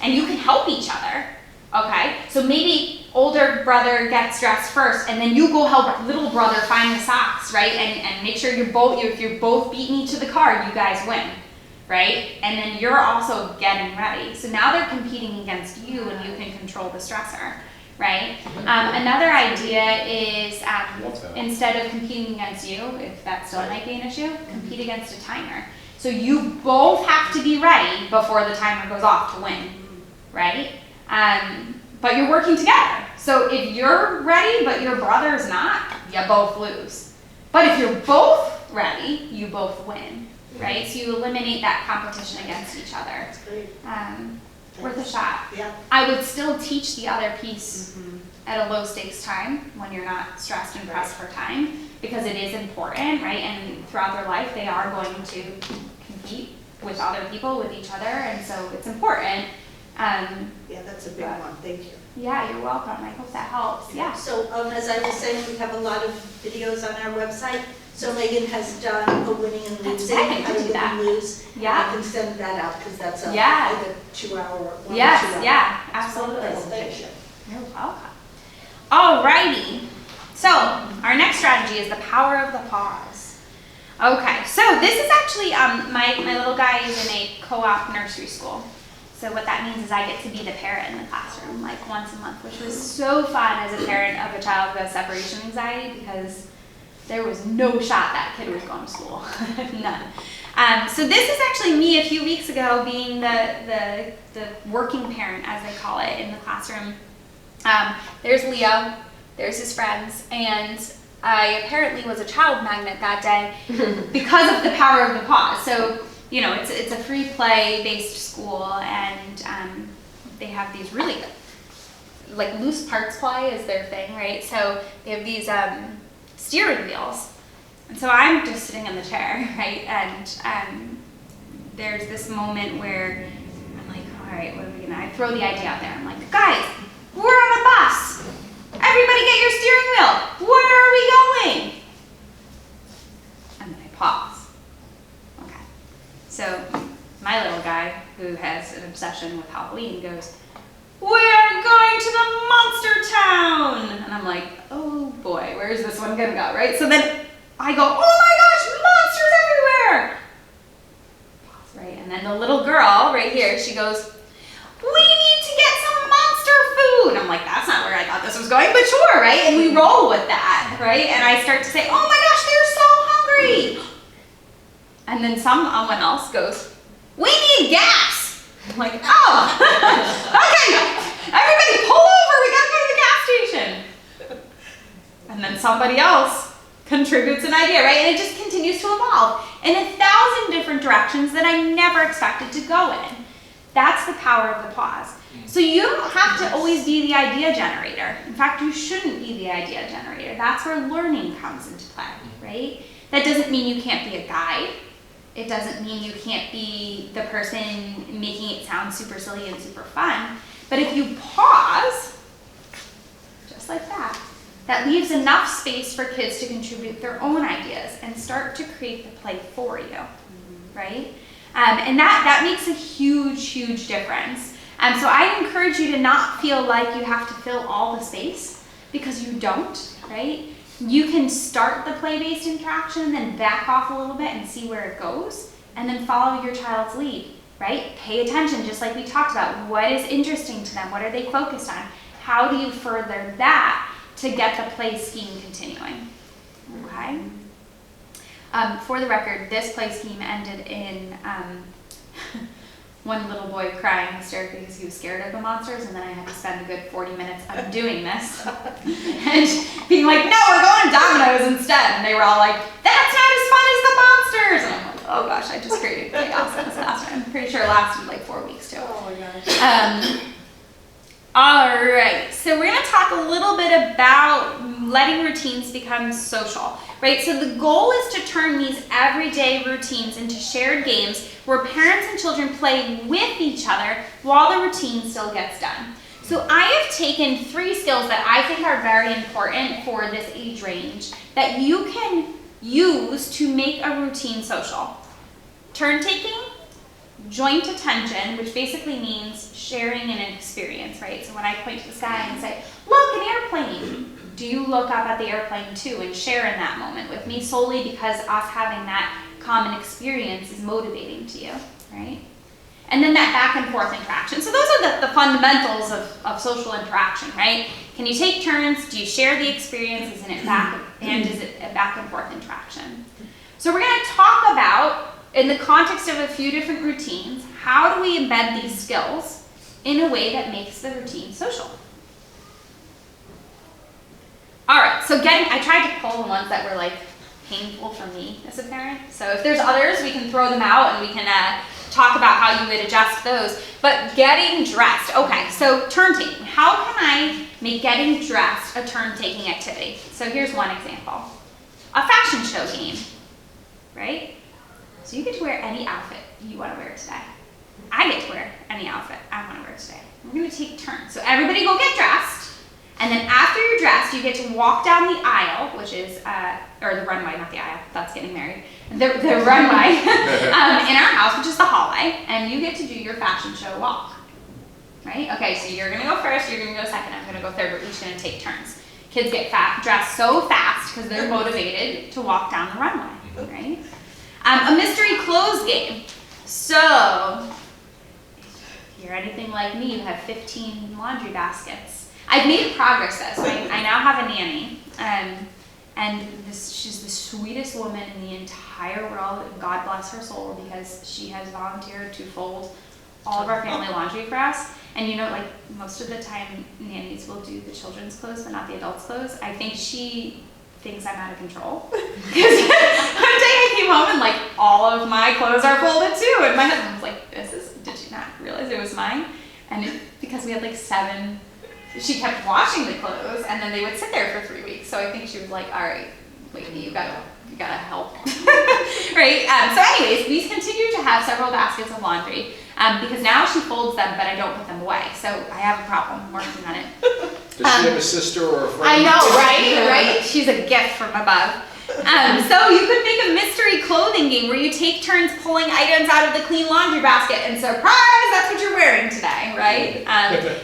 and you can help each other. Okay, so maybe older brother gets dressed first and then you go help little brother find the socks, right? And make sure if you're both beating each to the car, you guys win, right? And then you're also getting ready. So now they're competing against you and you can control the stressor, right? Another idea is instead of competing against you, if that still might be an issue, compete against a timer. So you both have to be ready before the timer goes off to win, right? But you're working together. So if you're ready, but your brother's not, you both lose. But if you're both ready, you both win, right? So you eliminate that competition against each other.
That's great.
Worth a shot.
Yeah.
I would still teach the other piece at a low stakes time when you're not stressed and pressed for time because it is important, right? And throughout their life, they are going to compete with other people, with each other, and so it's important.
Yeah, that's a big one. Thank you.
Yeah, you're welcome. I hope that helps. Yeah.
So as I was saying, we have a lot of videos on our website. So Megan has done a winning and
That's
losing,
right, I
how
can
to
do
win
that.
and lose.
Yeah.
I can send that out because that's a,
Yeah.
like a 2-hour, 1 or 2
Yes,
hour
yeah, absolutely.
presentation.
You're welcome. Alrighty. So our next strategy is the power of the pause. Okay, so this is actually my little guy is in a co-op nursery school. So what that means is I get to be the parent in the classroom like once a month, which was so fun as a parent of a child with separation anxiety because There was no shot that kid was going to school. None. So this is actually me a few weeks ago being the working parent, as they call it, in the classroom. There's Leo, there's his friends, and I apparently was a child magnet that day because of the power of the pause. So, you know, it's a free play-based school, and they have these really, like, loose parts play is their thing, right? So they have these steering wheels. And so I'm just sitting in the chair, right? And there's this moment where I'm like, all right, what are we gonna, I throw the idea out there. I'm like, guys, we're on a bus. Everybody get your steering wheel. Where are we going? And then I pause. Okay. So my little guy, who has an obsession with Halloween, goes, we're going to the monster town. And I'm like, oh boy, where is this one gonna go, right? So then I go, oh my gosh, monsters everywhere. Pause, right? And then the little girl right here, she goes, we need to get some monster food. I'm like, that's not where I thought this was going, but sure, right? And we roll with that, right? And I start to say, oh my gosh, they're so hungry. And then someone else goes, we need gas. I'm like, oh, okay, everybody pull over, we gotta go to the gas station. And then somebody else contributes an idea, right? And it just continues to evolve in 1,000 different directions that I never expected to go in. That's the power of the pause. So you don't have to always be the idea generator. In fact, you shouldn't be the idea generator. That's where learning comes into play, right? That doesn't mean you can't be a guide. It doesn't mean you can't be the person making it sound super silly and super fun. But if you pause, just like that, that leaves enough space for kids to contribute their own ideas and start to create the play for you, right? And that makes a huge, huge difference. So I encourage you to not feel like you have to fill all the space, because you don't, right? You can start the play-based interaction, then back off a little bit and see where it goes, and then follow your child's lead, right? Pay attention, just like we talked about. What is interesting to them? What are they focused on? How do you further that to get the play scheme continuing, okay? For the record, this play scheme ended in one little boy crying hysterically because he was scared of the monsters, and then I had to spend a good 40 minutes undoing this and being like, no, we're going to Domino's instead. And they were all like, that's not as fun as the monsters. And I'm like, oh gosh, I just created chaos in this classroom. I'm pretty sure it lasted like 4 weeks too.
Oh my gosh.
All right, so we're gonna talk a little bit about letting routines become social, right? So the goal is to turn these everyday routines into shared games where parents and children play with each other while the routine still gets done. So I have taken 3 skills that I think are very important for this age range that you can use to make a routine social. Turn taking, joint attention, which basically means sharing an experience, right? So when I point to the sky and say, look, an airplane, do you look up at the airplane too and share in that moment with me solely because us having that common experience is motivating to you, right? And then that back and forth interaction. So those are the fundamentals of social interaction, right? Can you take turns? Do you share the experience? Is it back and forth interaction? So we're gonna talk about, in the context of a few different routines, how do we embed these skills in a way that makes the routine social? All right, so I tried to pull the ones that were like painful for me as a parent. So if there's others, we can throw them out and we can talk about how you would adjust those. But getting dressed, okay, so turn taking. How can I make getting dressed a turn taking activity? So here's one example. A fashion show game, right? So you get to wear any outfit you want to wear today. I get to wear any outfit I want to wear today. We're going to take turns. So everybody go get dressed. And then after you're dressed, you get to walk down the aisle, which is, or the runway, not the aisle, that's getting married. The runway in our house, which is the hallway. And you get to do your fashion show walk. Right? Okay, so you're going to go first, you're going to go second, I'm going to go third. We're each going to take turns. Kids get dressed so fast because they're motivated to walk down the runway. Right? A mystery clothes game. So, if you're anything like me, you have 15 laundry baskets. I've made progress though, so I now have a nanny. And she's the sweetest woman in the entire world. God bless her soul, because she has volunteered to fold all of our family laundry for us. And you know, like, most of the time nannies will do the children's clothes, but not the adults' clothes. I think she thinks I'm out of control. Because one day I came home and like all of my clothes are folded too. And my husband was like, did you not realize it was mine? And because we had like 7, she kept washing the clothes and then they would sit there for 3 weeks. So I think she was like, all right, lady, you gotta help. Right? So anyways, we continue to have several baskets of laundry because now she folds them, but I don't put them away. So I have a problem. I'm working on it.
Does she have a sister or a friend?
I know, right? Right? She's a gift from above. So you could make a mystery clothing game where you take turns pulling items out of the clean laundry basket, and surprise, that's what you're wearing today, right?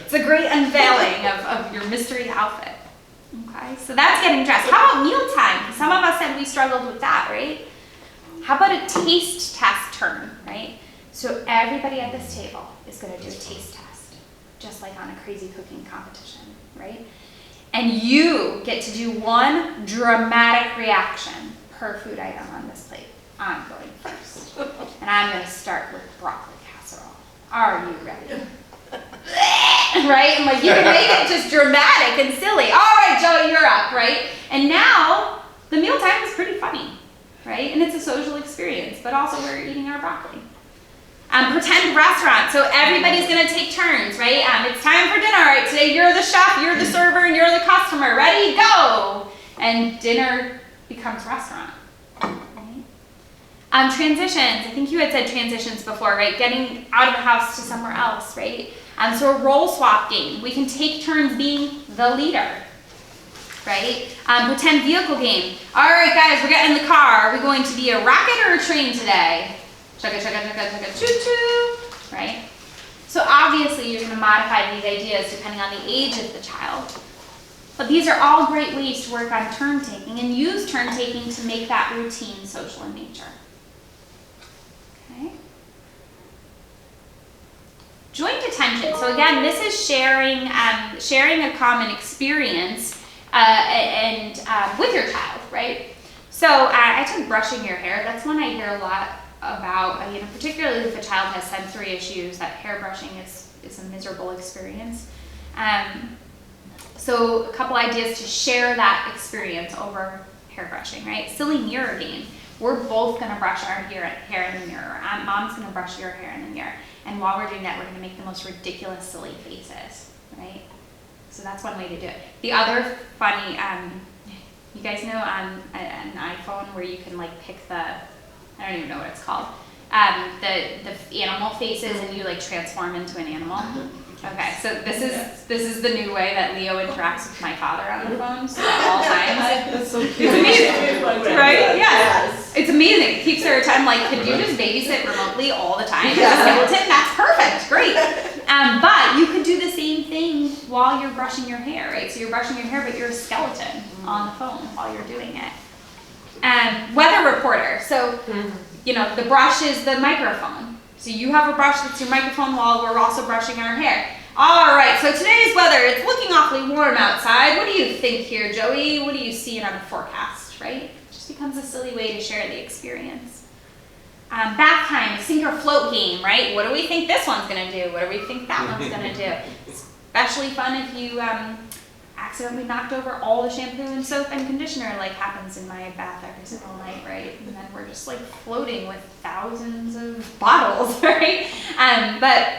It's a great unveiling of your mystery outfit. Okay, so that's getting dressed. How about mealtime? Some of us said we struggled with that, right? How about a taste test turn, right? So everybody at this table is going to do a taste test, just like on a crazy cooking competition, right? And you get to do one dramatic reaction per food item on this plate. I'm going first. And I'm going to start with broccoli casserole. Are you ready? Right? And like, you can make it just dramatic and silly. All right, Joey, you're up, right? And now the mealtime is pretty funny, right? And it's a social experience, but also we're eating our broccoli. Pretend restaurant. So everybody's going to take turns, right? It's time for dinner. All right, today you're the chef, you're the server, and you're the customer. Ready? Go! And dinner becomes restaurant. Right? Transitions. I think you had said transitions before, right? Getting out of the house to somewhere else, right? So a role swap game. We can take turns being the leader, right? Pretend vehicle game. All right, guys, we're getting in the car. Are we going to be a rocket or a train today? Chugga, chugga, chugga, chugga, choo-choo, right? So obviously you're going to modify these ideas depending on the age of the child. But these are all great ways to work on turn taking and use turn taking to make that routine social in nature. Okay? Joint attention. So again, this is sharing a common experience with your child, right? So I took brushing your hair. That's one I hear a lot about, particularly if a child has sensory issues, that hair brushing is a miserable experience. So a couple ideas to share that experience over hair brushing, right? Silly mirror game. We're both going to brush our hair in the mirror. Mom's going to brush your hair in the mirror. And while we're doing that, we're going to make the most ridiculous, silly faces, right? So that's one way to do it. The other funny, you guys know on an iPhone where you can like pick I don't even know what it's called. The animal faces, and you like transform into an animal. Okay, so this is the new way that Leo interacts with my father on the phone, so at all times.
That's so cute.
It's amazing, right? Yes. It's amazing. It keeps her time. Like, could you just babysit remotely all the time? As a skeleton? That's perfect. Great. But you could do the same thing while you're brushing your hair, right? So you're brushing your hair, but you're a skeleton on the phone while you're doing it. Weather reporter. So, the brush is the microphone. So you have a brush that's your microphone while we're also brushing our hair. All right, so today's weather, it's looking awfully warm outside. What do you think here, Joey? What do you see on the forecast, right? It just becomes a silly way to share the experience. Bath time, sink or float game, right? What do we think this one's gonna do? What do we think that one's gonna do? Especially fun if you accidentally knocked over all the shampoo and soap and conditioner, like happens in my bath every single night, right? And then we're just like floating with thousands of bottles, right? But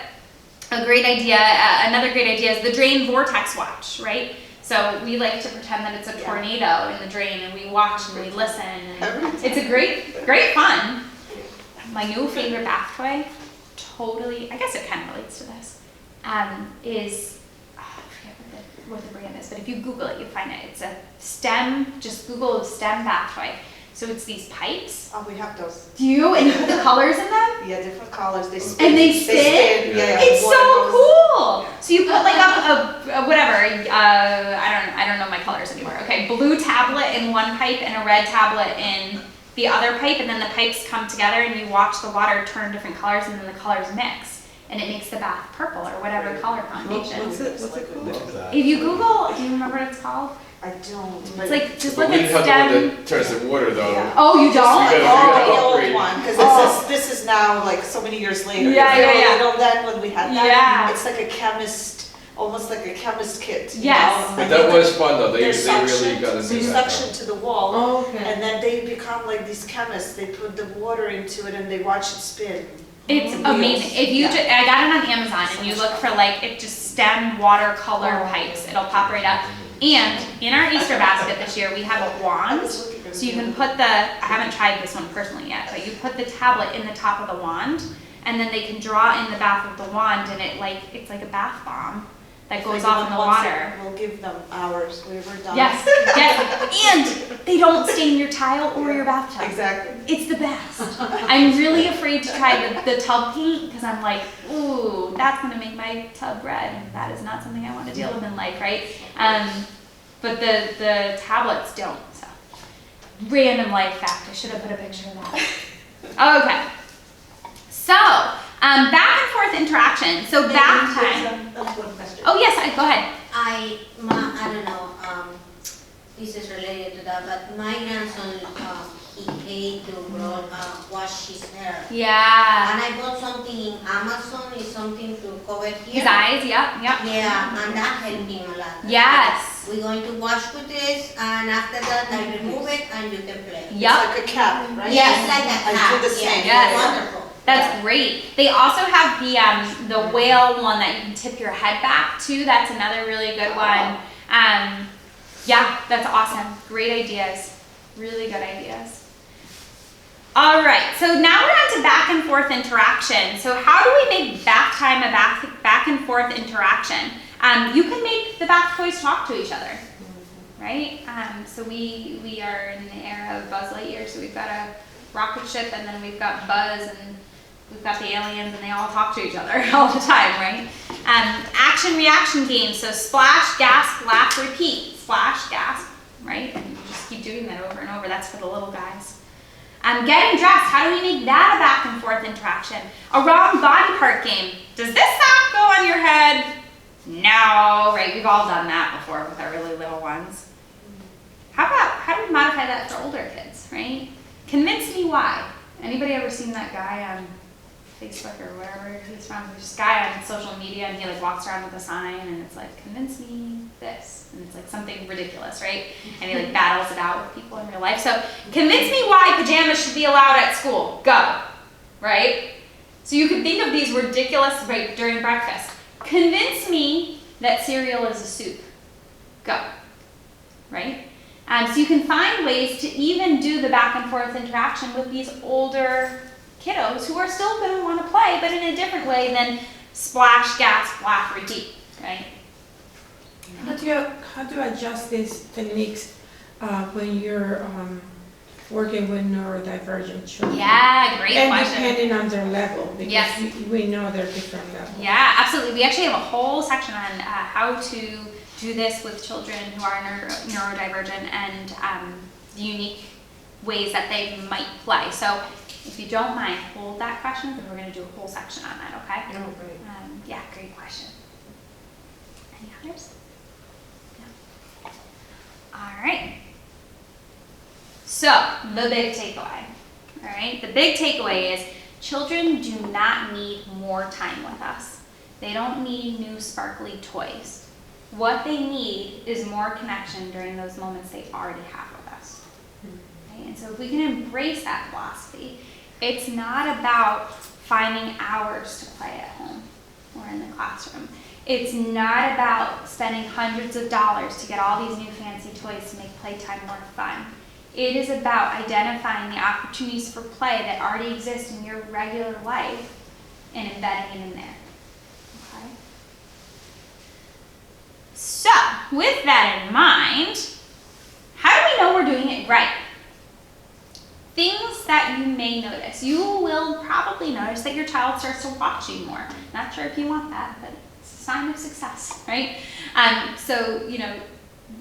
a great idea, another great idea is the drain vortex watch, right? So we like to pretend that it's a tornado in the drain, and we watch and we listen. And it's a great fun. My new favorite bath toy, totally, I guess it kind of relates to this, is what the brand is, but if you Google it, you'll find it. It's a STEM, just Google STEM bath toy. So it's these pipes.
Oh, we have those.
Do you? And you put the colors in them?
Yeah, different colors. They spin.
And they spin?
Yeah.
It's so cool. So you put like a whatever, I don't know my colors anymore. Okay, blue tablet in one pipe and a red tablet in the other pipe, and then the pipes come together and you watch the water turn different colors, and then the colors mix. And it makes the bath purple or whatever color combination.
What's it called?
If you Google, do you remember what it's called?
I don't.
It's like, just
But
look
we
at
didn't have the one
STEM.
that turns the water though.
Yeah.
Oh, you don't?
We gotta
Oh, the
upgrade.
old one, because
Oh.
this is now like so many years later.
Yeah,
Because
yeah, yeah.
You know, then when we had that,
Yeah.
it's like a chemist, almost like a chemist kit. you
Yes.
know?
But
And
that
they-
was fun though, they
they're
really
suctioned-
got into
They
that.
suction to the wall,
Oh, okay.
and then they become like these chemists. They put the water into it and they watch it spin.
It's
Wheels.
amazing. If you,
Yeah.
I got it on Amazon and you look for like, it just stem watercolor
Oh.
pipes, it'll pop right up. And in our Easter basket this year, we have a wand. So you can put I haven't tried this one personally yet, but you put the tablet in the top of the wand, and then they can draw in the bath of the wand, and it's like a bath bomb that goes off in the water.
We'll give them hours, we were done.
Yes, yes, and they don't stain your tile or your bathtub.
Exactly.
It's the best. I'm really afraid to try the tub paint because I'm like, ooh, that's gonna make my tub red. And that is not something I want to deal with in life, right? But the tablets don't. So, random life fact. I should have put a picture of that. Okay. So, back and forth interaction. So bath time.
That's one question.
Oh yes, go ahead.
I don't know, this is related to that, but my grandson, he hated to wash his hair.
Yeah.
And I bought something in Amazon, it's something to cover here.
His eyes. Yep. Yep.
Yeah, and that helped him a lot.
Yes.
We're going to wash with this, and after that, I remove it, and you can play.
Yep.
It's like a cap, right?
Yeah, it's like a
I
cap.
do the same.
Yeah,
Yes.
wonderful.
That's great. They also have the whale one that you can tip your head back to. That's another really good one. Yeah, that's awesome. Great ideas. Really good ideas. All right, so now we're on to back and forth interaction. So how do we make bath time a back and forth interaction? You can make the bath toys talk to each other, right? So we are in the era of Buzz Lightyear, so we've got a rocket ship, and then we've got Buzz, and we've got the aliens, and they all talk to each other all the time, right? Action reaction games, so splash, gasp, laugh, repeat. Splash, gasp, right? And you just keep doing that over and over. That's for the little guys. Getting dressed, how do we make that a back and forth interaction? A wrong body part game. Does this sock go on your head? No, right? We've all done that before with our really little ones. How do we modify that for older kids, right? Convince me why. Anybody ever seen that guy on Facebook or wherever he's from? There's this guy on social media, and he like walks around with a sign, and it's like, convince me this. And it's like something ridiculous, right? And he like battles it out with people in real life. So convince me why pajamas should be allowed at school. Go, right? So you could think of these ridiculous, right, during breakfast. Convince me that cereal is a soup. Go, right? So you can find ways to even do the back and forth interaction with these older kiddos who are still going to want to play, but in a different way than splash, gasp, laugh, repeat, right?
How do you adjust these techniques when you're working with neurodivergent children?
Yeah, great
And
question.
depending on their level, because
Yes.
we know they're different levels.
Yeah, absolutely. We actually have a whole section on how to do this with children who are neurodivergent and the unique ways that they might play. So if you don't mind, hold that question because we're going to do a whole section on that, okay?
Oh, great.
Yeah, great question. Any others? No. All right. So, the big takeaway. All right, the big takeaway is children do not need more time with us. They don't need new sparkly toys. What they need is more connection during those moments they already have with us. Okay? And so if we can embrace that philosophy, it's not about finding hours to play at home or in the classroom. It's not about spending hundreds of dollars to get all these new fancy toys to make playtime more fun. It is about identifying the opportunities for play that already exist in your regular life and embedding it in there. Okay? So, with that in mind, how do we know we're doing it right? Things that you may notice. You will probably notice that your child starts to watch you more. Not sure if you want that, but it's a sign of success, right? So, you know,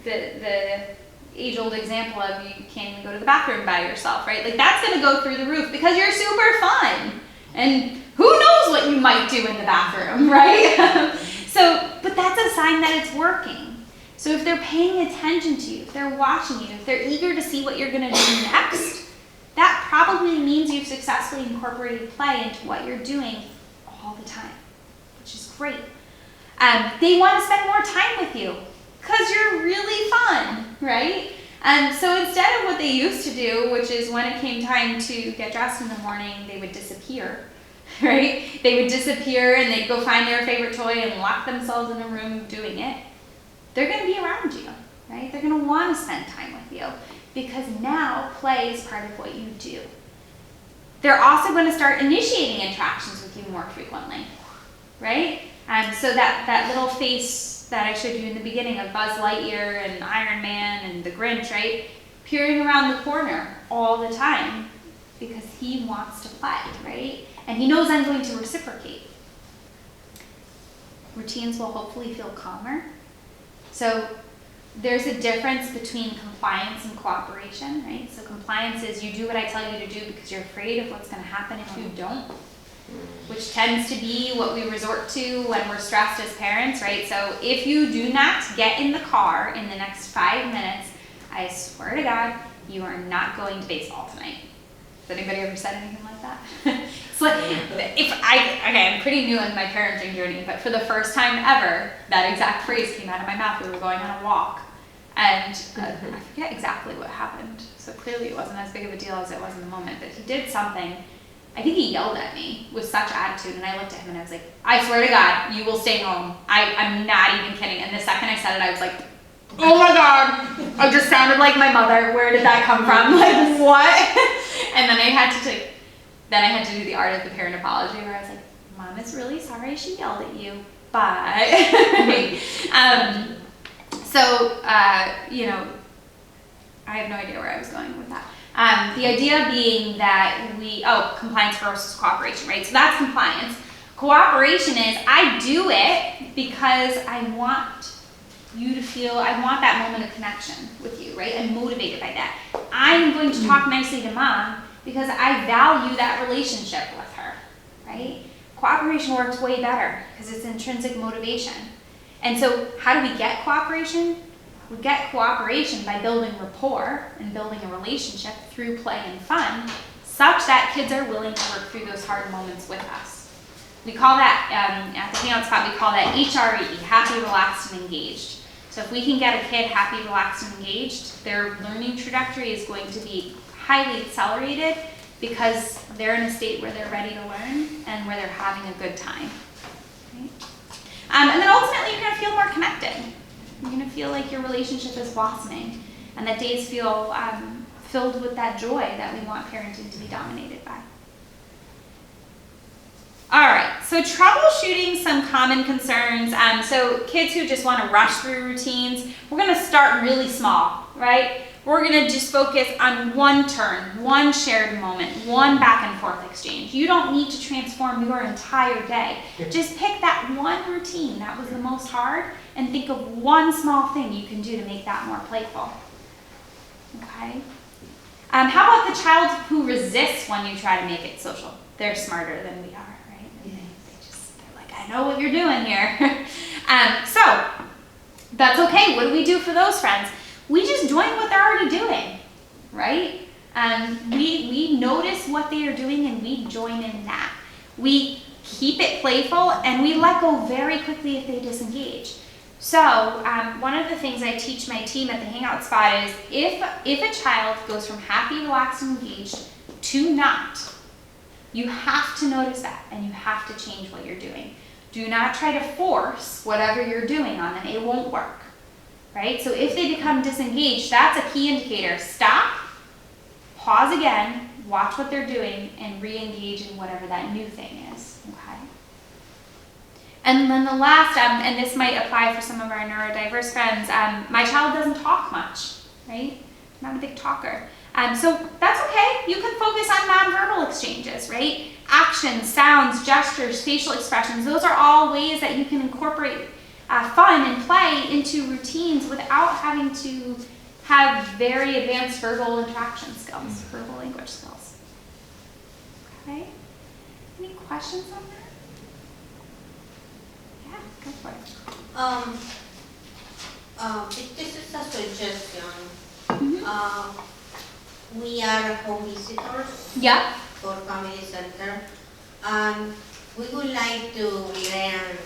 the age-old example of you can't even go to the bathroom by yourself, right? Like that's gonna go through the roof because you're super fun. And who knows what you might do in the bathroom, right? But that's a sign that it's working. So if they're paying attention to you, if they're watching you, if they're eager to see what you're gonna do next, that probably means you've successfully incorporated play into what you're doing all the time, which is great. They want to spend more time with you because you're really fun, right? So instead of what they used to do, which is when it came time to get dressed in the morning, they would disappear, right? They would disappear and they'd go find their favorite toy and lock themselves in a room doing it. They're going to be around you, right? They're going to want to spend time with you because now play is part of what you do. They're also going to start initiating interactions with you more frequently, right? So that little face that I showed you in the beginning of Buzz Lightyear and Iron Man and the Grinch, right? Peering around the corner all the time because he wants to play, right? And he knows I'm going to reciprocate. Routines will hopefully feel calmer. So there's a difference between compliance and cooperation, right? So compliance is you do what I tell you to do because you're afraid of what's going to happen if you don't, which tends to be what we resort to when we're stressed as parents, right? So if you do not get in the car in the next 5 minutes, I swear to God, you are not going to baseball tonight. Has anybody ever said anything like that? It's like, I'm pretty new in my parenting journey, but for the first time ever, that exact phrase came out of my mouth. We were going on a walk, and I forget exactly what happened. So clearly it wasn't as big of a deal as it was in the moment, but he did something. I think he yelled at me with such attitude, and I looked at him and I was like, I swear to God, you will stay home. I'm not even kidding. And the second I said it, I was like, oh my God, I just sounded like my mother. Where did that come from? Like, what? And then I had to do the art of the parent apology where I was like, Mom is really sorry she yelled at you, but, I have no idea where I was going with that. The idea being that compliance versus cooperation, right? So that's compliance. Cooperation is I do it because I want you to feel, I want that moment of connection with you, right? I'm motivated by that. I'm going to talk nicely to Mom because I value that relationship with her, right? Cooperation works way better because it's intrinsic motivation. And so how do we get cooperation? We get cooperation by building rapport and building a relationship through play and fun, such that kids are willing to work through those hard moments with us. We call that, at the Hangout Spot, we call that HRE, happy, relaxed, and engaged. So if we can get a kid happy, relaxed, and engaged, their learning trajectory is going to be highly accelerated because they're in a state where they're ready to learn and where they're having a good time. Right? And then ultimately, you're going to feel more connected. You're going to feel like your relationship is blossoming and that days feel filled with that joy that we want parenting to be dominated by. All right, so troubleshooting some common concerns. So kids who just want to rush through routines, we're going to start really small, right? We're going to just focus on one turn, one shared moment, one back and forth exchange. You don't need to transform your entire day. Just pick that one routine that was the most hard and think of one small thing you can do to make that more playful. Okay? How about the child who resists when you try to make it social? They're smarter than we are, right? And they're like, I know what you're doing here. So that's okay. What do we do for those friends? We just join what they're already doing, right? We notice what they are doing and we join in that. We keep it playful and we let go very quickly if they disengage. So one of the things I teach my team at the Hangout Spot is if a child goes from happy, relaxed, and engaged to not, you have to notice that and you have to change what you're doing. Do not try to force whatever you're doing on them. It won't work. Right? So if they become disengaged, that's a key indicator. Stop, pause again, watch what they're doing, and re-engage in whatever that new thing is. Okay? And then the last, and this might apply for some of our neurodiverse friends, my child doesn't talk much, right? Not a big talker. So that's okay. You can focus on nonverbal exchanges, right? Actions, sounds, gestures, facial expressions, those are all ways that you can incorporate fun and play into routines without having to have very advanced verbal interaction skills, verbal language skills. Okay? Any questions on that? Yeah, go for it.
This is a suggestion.
Mhm.
We are home visitors
Yeah.
for Family Center, and we would like to learn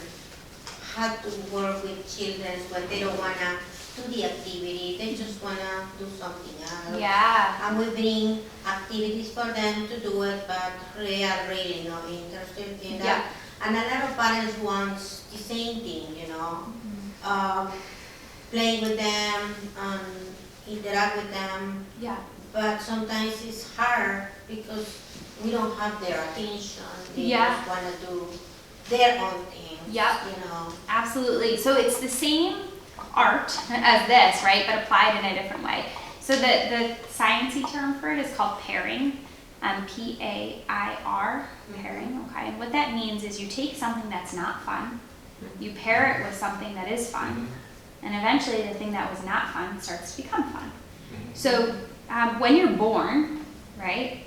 how to work with children when they don't wanna do the activity, they just wanna do something else.
Yeah.
And we bring activities for them to do it, but they are really not interested in that.
Yeah.
And a lot of parents want the same thing, play with them and interact with them.
Yeah.
But sometimes it's hard because we don't have their attention. They
Yeah.
just wanna do their own thing.
Yep. Absolutely. So it's the same art as this, right? But applied in a different way. So the sciencey term for it is called pairing. P-A-I-R, pairing, okay? And what that means is you take something that's not fun, you pair it with something that is fun, and eventually the thing that was not fun starts to become fun. So when you're born, right,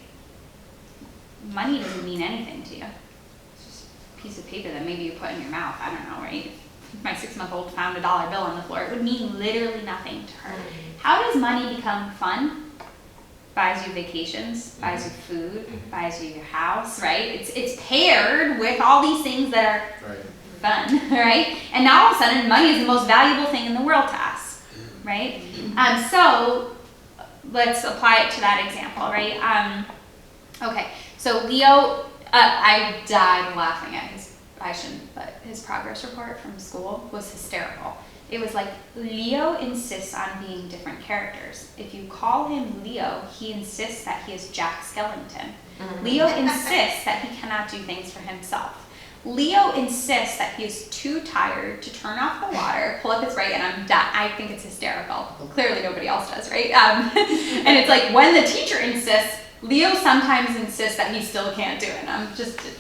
money doesn't mean anything to you. It's just a piece of paper that maybe you put in your mouth, I don't know, right? If my 6-month-old found a $1 bill on the floor, it would mean literally nothing to her. How does money become fun? Buys you vacations, buys you food, buys you your house, right? It's paired with all these things that are fun, right? And now all of a sudden, money is the most valuable thing in the world to us, right? So let's apply it to that example, right? Okay, so Leo, I died laughing at his progress report from school was hysterical. It was like, Leo insists on being different characters. If you call him Leo, he insists that he is Jack Skellington. Leo insists that he cannot do things for himself. Leo insists that he is too tired to turn off the water, pull up his right, and I think it's hysterical. Clearly nobody else does, right? And it's like, when the teacher insists, Leo sometimes insists that he still can't do it.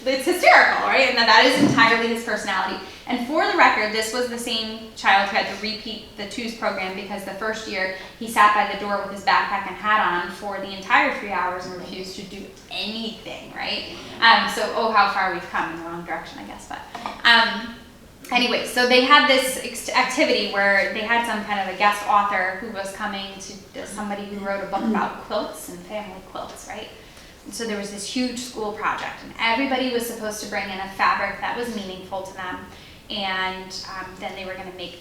It's hysterical, right? And that is entirely his personality. And for the record, this was the same child who had to repeat the twos program because the first year he sat by the door with his backpack and hat on for the entire 3 hours and refused to do anything, right? So, how far we've come in the wrong direction, I guess. But anyway, so they had this activity where they had some kind of a guest author who was coming to somebody who wrote a book about quilts and family quilts, right? And so there was this huge school project, and everybody was supposed to bring in a fabric that was meaningful to them, and then they were going to make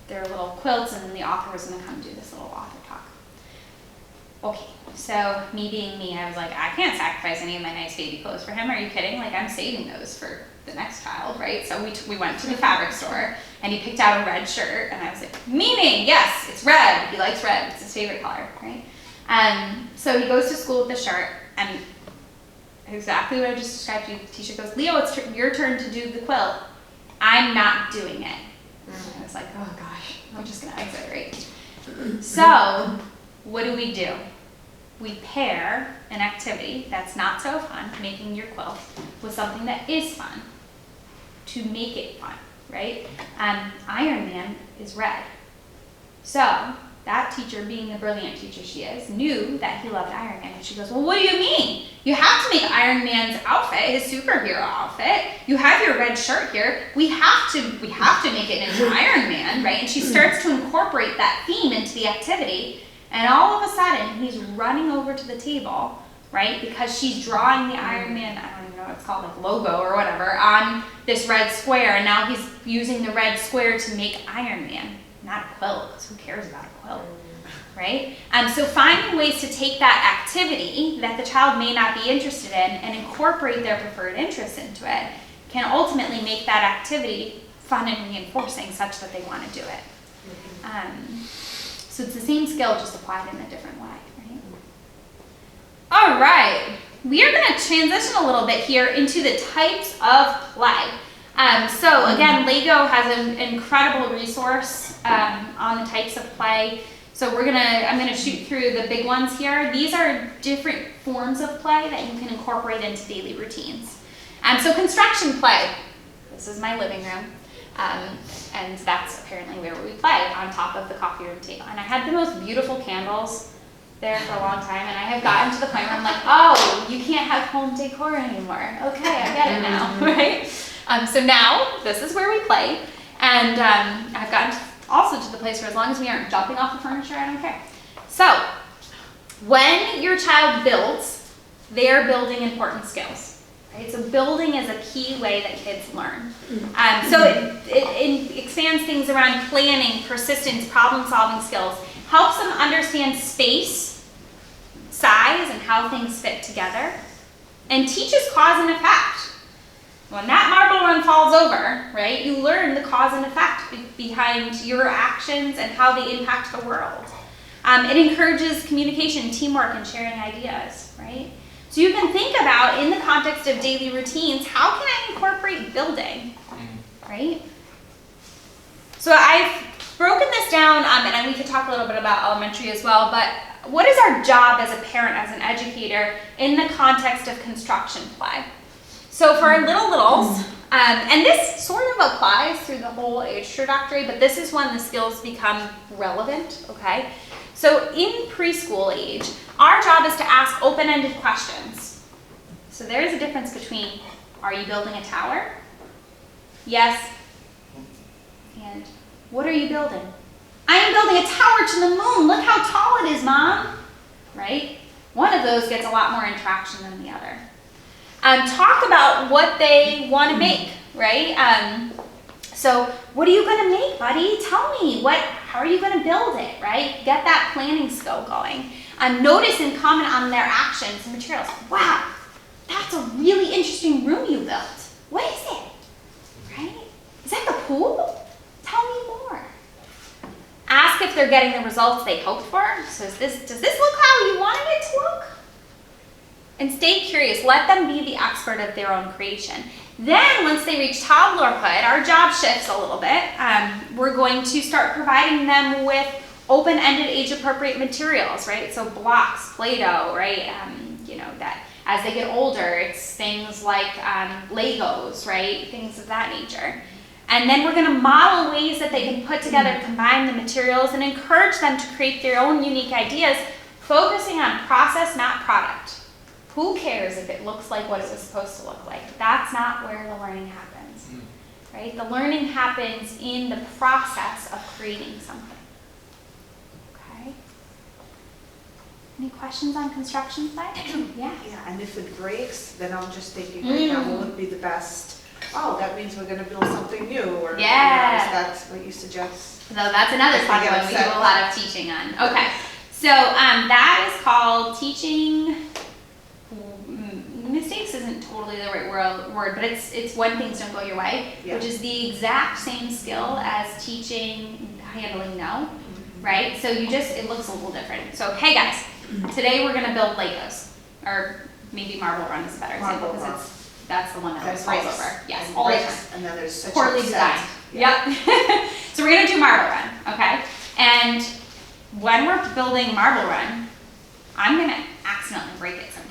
their little quilts, and then the author was going to come do this little author talk. Okay, so me being me, I was like, I can't sacrifice any of my nice baby clothes for him. Are you kidding? Like, I'm saving those for the next child, right? So we went to the fabric store, and he picked out a red shirt, and I was like, meaning, yes, it's red. He likes red. It's his favorite color, right? So he goes to school with the shirt, and exactly what I just described to you. The teacher goes, Leo, it's your turn to do the quilt. I'm not doing it. And I was like, oh gosh, I'm just gonna exit, right? So what do? We pair an activity that's not so fun, making your quilt, with something that is fun to make it fun, right? Iron Man is red. So that teacher, being the brilliant teacher she is, knew that he loved Iron Man. And she goes, well, what do you mean? You have to make Iron Man's outfit, his superhero outfit. You have your red shirt here. We have to make it into Iron Man, right? And she starts to incorporate that theme into the activity. And all of a sudden, he's running over to the table, right? Because she's drawing the Iron Man, I don't even know what it's called, like logo or whatever, on this red square. And now he's using the red square to make Iron Man, not a quilt, because who cares about a quilt, right? So finding ways to take that activity that the child may not be interested in and incorporate their preferred interests into it can ultimately make that activity fun and reinforcing such that they want to do it. So it's the same skill, just applied in a different way, right? All right, we are going to transition a little bit here into the types of play. So again, Lego has an incredible resource on the types of play. So I'm gonna shoot through the big ones here. These are different forms of play that you can incorporate into daily routines. So construction play. This is my living room. And that's apparently where we play, on top of the coffee room table. And I had the most beautiful candles there for a long time, and I have gotten to the point where I'm like, oh, you can't have home decor anymore. Okay, I get it now, right? So now, this is where we play, and I've gotten also to the place where as long as we aren't jumping off the furniture, I don't care. So, when your child builds, they're building important skills, right? So building is a key way that kids learn. So it expands things around planning, persistence, problem-solving skills, helps them understand space, size, and how things fit together, and teaches cause and effect. When that marble run falls over, right, you learn the cause and effect behind your actions and how they impact the world. It encourages communication, teamwork, and sharing ideas, right? So you can think about, in the context of daily routines, how can I incorporate building, right? So I've broken this down, and we could talk a little bit about elementary as well, but what is our job as a parent, as an educator, in the context of construction play? So for our littles, and this sort of applies through the whole age trajectory, but this is when the skills become relevant, okay? So in preschool age, our job is to ask open-ended questions. So there is a difference between, are you building a tower? Yes. And what are you building? I am building a tower to the moon. Look how tall it is, Mom. Right? One of those gets a lot more interaction than the other. Talk about what they want to make, right? So what are you going to make, buddy? Tell me, how are you going to build it, right? Get that planning skill going. Notice and comment on their actions and materials. Wow, that's a really interesting room you built. What is it, right? Is that the pool? Tell me more. Ask if they're getting the results they hoped for. So does this look how you wanted it to look? And stay curious. Let them be the expert of their own creation. Then, once they reach toddlerhood, our job shifts a little bit. We're going to start providing them with open-ended, age-appropriate materials, right? So blocks, Play-Doh, right? That as they get older, it's things like Legos, right? Things of that nature. And then we're going to model ways that they can put together, combine the materials, and encourage them to create their own unique ideas, focusing on process, not product. Who cares if it looks like what it was supposed to look like? That's not where the learning happens, right? The learning happens in the process of creating something. Okay? Any questions on construction play? Yeah.
Yeah, and if it breaks, then I'm just thinking right now, what would be the best? Oh, that means we're gonna build something new, or
Yeah.
is that what you suggest?
So that's another
If
fun
they get
one we do
upset.
a lot of teaching on. Okay. So that is called teaching. Mistakes isn't totally the right word, but it's when things don't go your way,
Yeah.
which is the exact same skill as teaching handling no, right? So it looks a little different. So hey guys, today we're gonna build Legos, or maybe Marble Run is a better example
Marble Run.
because that's the one that
There's
falls
breaks.
over. Yes,
And
all the time.
breaks, and then there's such
Poorly
upset.
designed.
Yeah.
Yep. So we're gonna do Marble Run, okay? And when we're building Marble Run, I'm gonna accidentally break it sometimes.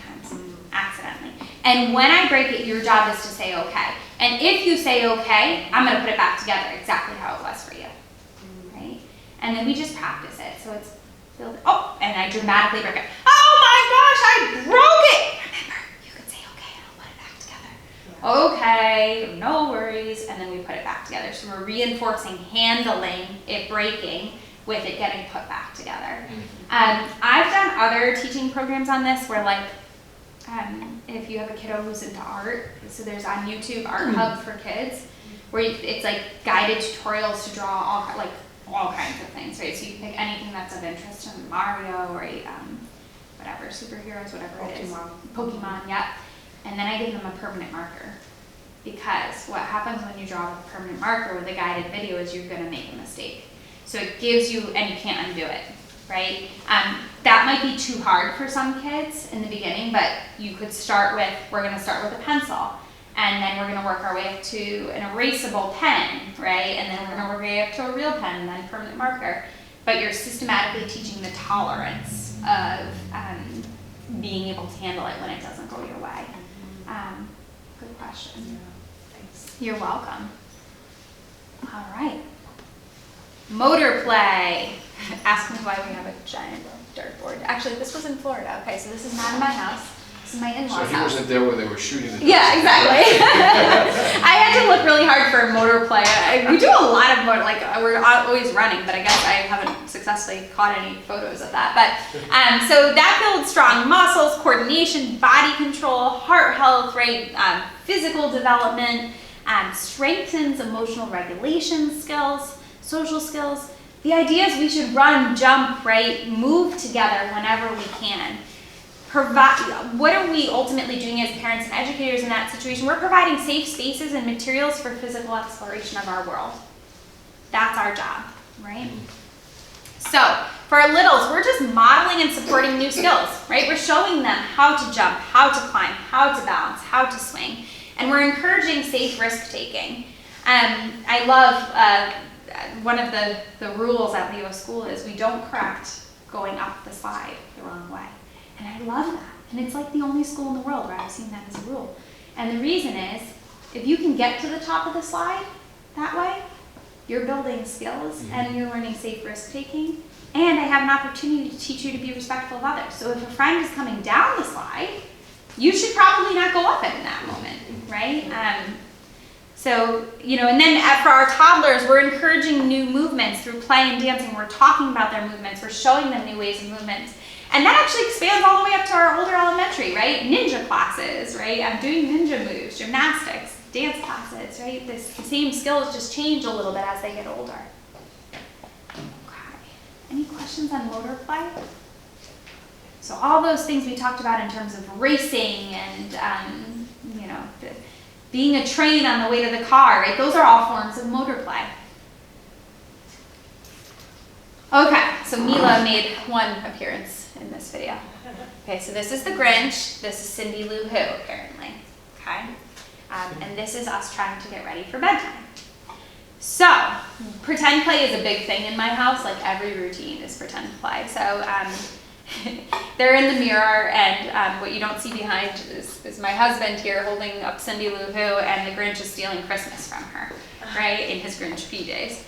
Accidentally. And when I break it, your job is to say okay. And if you say okay, I'm gonna put it back together exactly how it was for you. Right? And then we just practice it. So it's build, and I dramatically break it. Oh my gosh, I broke it! Remember, you could say okay and I'll put it back together. Okay, no worries, and then we put it back together. So we're reinforcing handling it breaking with it getting put back together. I've done other teaching programs on this where if you have a kiddo who's into art, so there's on YouTube Art Hub for kids, where it's like guided tutorials to draw all kinds of things, right? So you can pick anything that's of interest to Mario, right? Whatever, superheroes, whatever it is. Pokemon, yep. And then I give them a permanent marker. Because what happens when you draw with a permanent marker with a guided video is you're gonna make a mistake. So it gives you, and you can't undo it, right? That might be too hard for some kids in the beginning, but you could we're gonna start with a pencil. And then we're gonna work our way up to an erasable pen, right? And then we're gonna work our way up to a real pen and then permanent marker. But you're systematically teaching the tolerance of being able to handle it when it doesn't go your way. Good question.
Thanks.
You're welcome. All right. Motor play. Ask me why we have a giant dartboard. Actually, this was in Florida. Okay, so this is not in my house. This is my in-laws'
So he
house.
wasn't there when they were shooting the.
Yeah, exactly. I had to look really hard for motor play. We do a lot of motor, like we're always running, but I guess I haven't successfully caught any photos of that. But so that builds strong muscles, coordination, body control, heart health, right? Physical development, strengthens emotional regulation skills, social skills. The idea is we should run, jump, right? Move together whenever we can. What are we ultimately doing as parents and educators in that situation? We're providing safe spaces and materials for physical exploration of our world. That's our job, right? So for our littles, we're just modeling and supporting new skills, right? We're showing them how to jump, how to climb, how to balance, how to swing, and we're encouraging safe risk-taking. I love one of the rules at Leo School is we don't correct going up the slide the wrong way. And I love that. And it's like the only school in the world where I've seen that as a rule. And the reason is, if you can get to the top of the slide that way, you're building skills and you're learning safe risk-taking. And I have an opportunity to teach you to be respectful of others. So if a friend is coming down the slide, you should probably not go up it in that moment, right? So, you know, and then for our toddlers, we're encouraging new movements through play and dancing. We're talking about their movements. We're showing them new ways of movements. And that actually expands all the way up to our older elementary, right? Ninja classes, right? I'm doing ninja moves, gymnastics, dance classes, right? The same skills just change a little bit as they get older. Okay. Any questions on motor play? So all those things we talked about in terms of racing and, you know, being a train on the way to the car, right? Those are all forms of motor play. Okay, so Mila made one appearance in this video. Okay, so this is the Grinch, this is Cindy Lou Who, apparently, okay? And this is us trying to get ready for bedtime. So, pretend play is a big thing in my house, like every routine is pretend play. So, they're in the mirror, and what you don't see behind is my husband here holding up Cindy Lou Who, and the Grinch is stealing Christmas from her, right, in his Grinch PJs.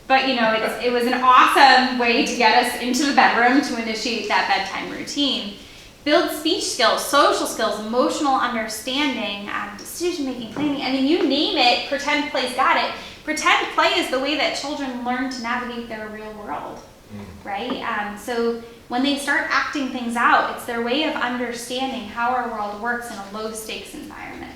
But you know, it was an awesome way to get us into the bedroom to initiate that bedtime routine. Build speech skills, social skills, emotional understanding, decision-making, planning. I mean, you name it, pretend play's got it. Pretend play is the way that children learn to navigate their real world, right? So when they start acting things out, it's their way of understanding how our world works in a low-stakes environment.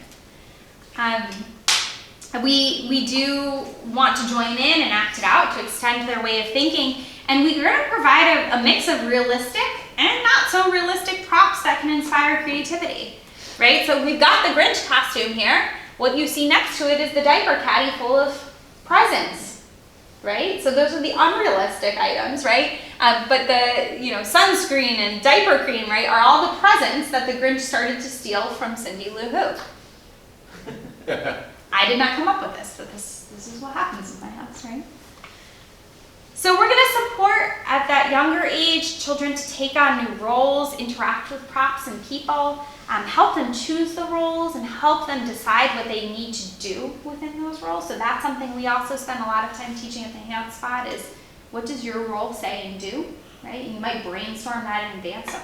We do want to join in and act it out to extend their way of thinking, and we're going to provide a mix of realistic and not so realistic props that can inspire creativity, right? So we've got the Grinch costume here. What you see next to it is the diaper caddy full of presents, right? So those are the unrealistic items, right? But the sunscreen and diaper cream, right, are all the presents that the Grinch started to steal from Cindy Lou Who. I did not come up with this, but this is what happens in my house, right? So we're going to support, at that younger age, children to take on new roles, interact with props and people, help them choose the roles, and help them decide what they need to do within those roles. So that's something we also spend a lot of time teaching at the Hangout Spot is, what does your role say and do, right? And you might brainstorm that in advance. So,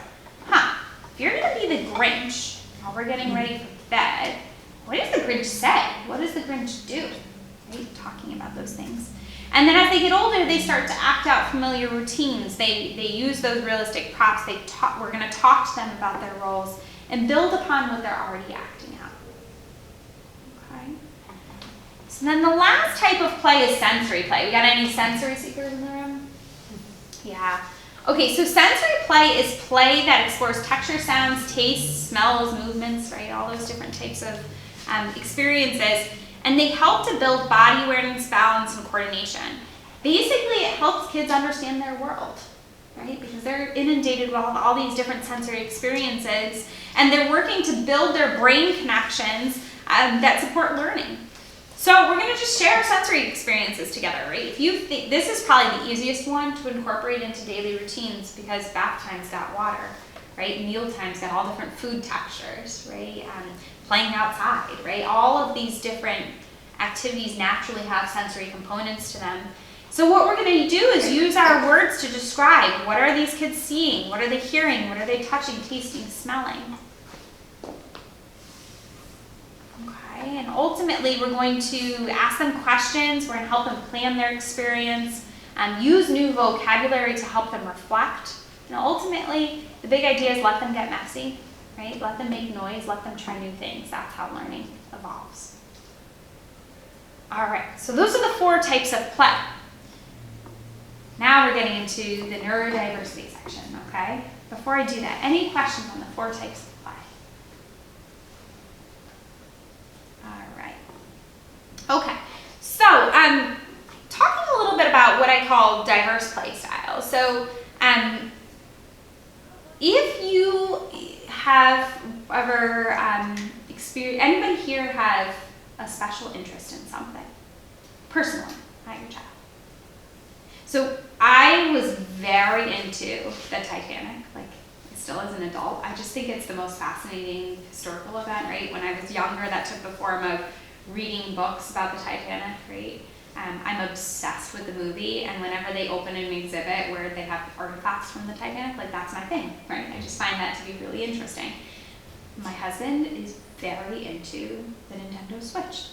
if you're going to be the Grinch while we're getting ready for bed, what does the Grinch say? What does the Grinch do? Right? Talking about those things. And then as they get older, they start to act out familiar routines. They use those realistic props. We're going to talk to them about their roles and build upon what they're already acting out. Okay. So then the last type of play is sensory play. We got any sensory seekers in the room? Yeah. Okay, so sensory play is play that explores texture, sounds, tastes, smells, movements, right? All those different types of experiences, and they help to build body awareness, balance, and coordination. Basically, it helps kids understand their world, right? Because they're inundated with all these different sensory experiences, and they're working to build their brain connections that support learning. So we're going to just share sensory experiences together, right? If you think this is probably the easiest one to incorporate into daily routines because bath time's got water, right? Meal time's got all different food textures, right? Playing outside, right? All of these different activities naturally have sensory components to them. So what we're going to do is use our words to describe what are these kids seeing, what are they hearing, what are they touching, tasting, smelling. Okay, And ultimately, we're going to ask them questions, we're gonna help them plan their experience, use new vocabulary to help them reflect. And ultimately, the big idea is let them get messy, right? Let them make noise, let them try new things. That's how learning evolves. All right, so those are the 4 types of play. Now we're getting into the neurodiversity section, okay? Before I do that, any questions on the 4 types of play? All right. Okay, so talking a little bit about what I call diverse play styles. So if you have ever experienced, anybody here have a special interest in something, personally, not your child? So I was very into the Titanic, like still as an adult. I just think it's the most fascinating historical event, right? When I was younger, that took the form of reading books about the Titanic, right? I'm obsessed with the movie, and whenever they open an exhibit where they have artifacts from the Titanic, like that's my thing, right? I just find that to be really interesting. My husband is very into the Nintendo Switch.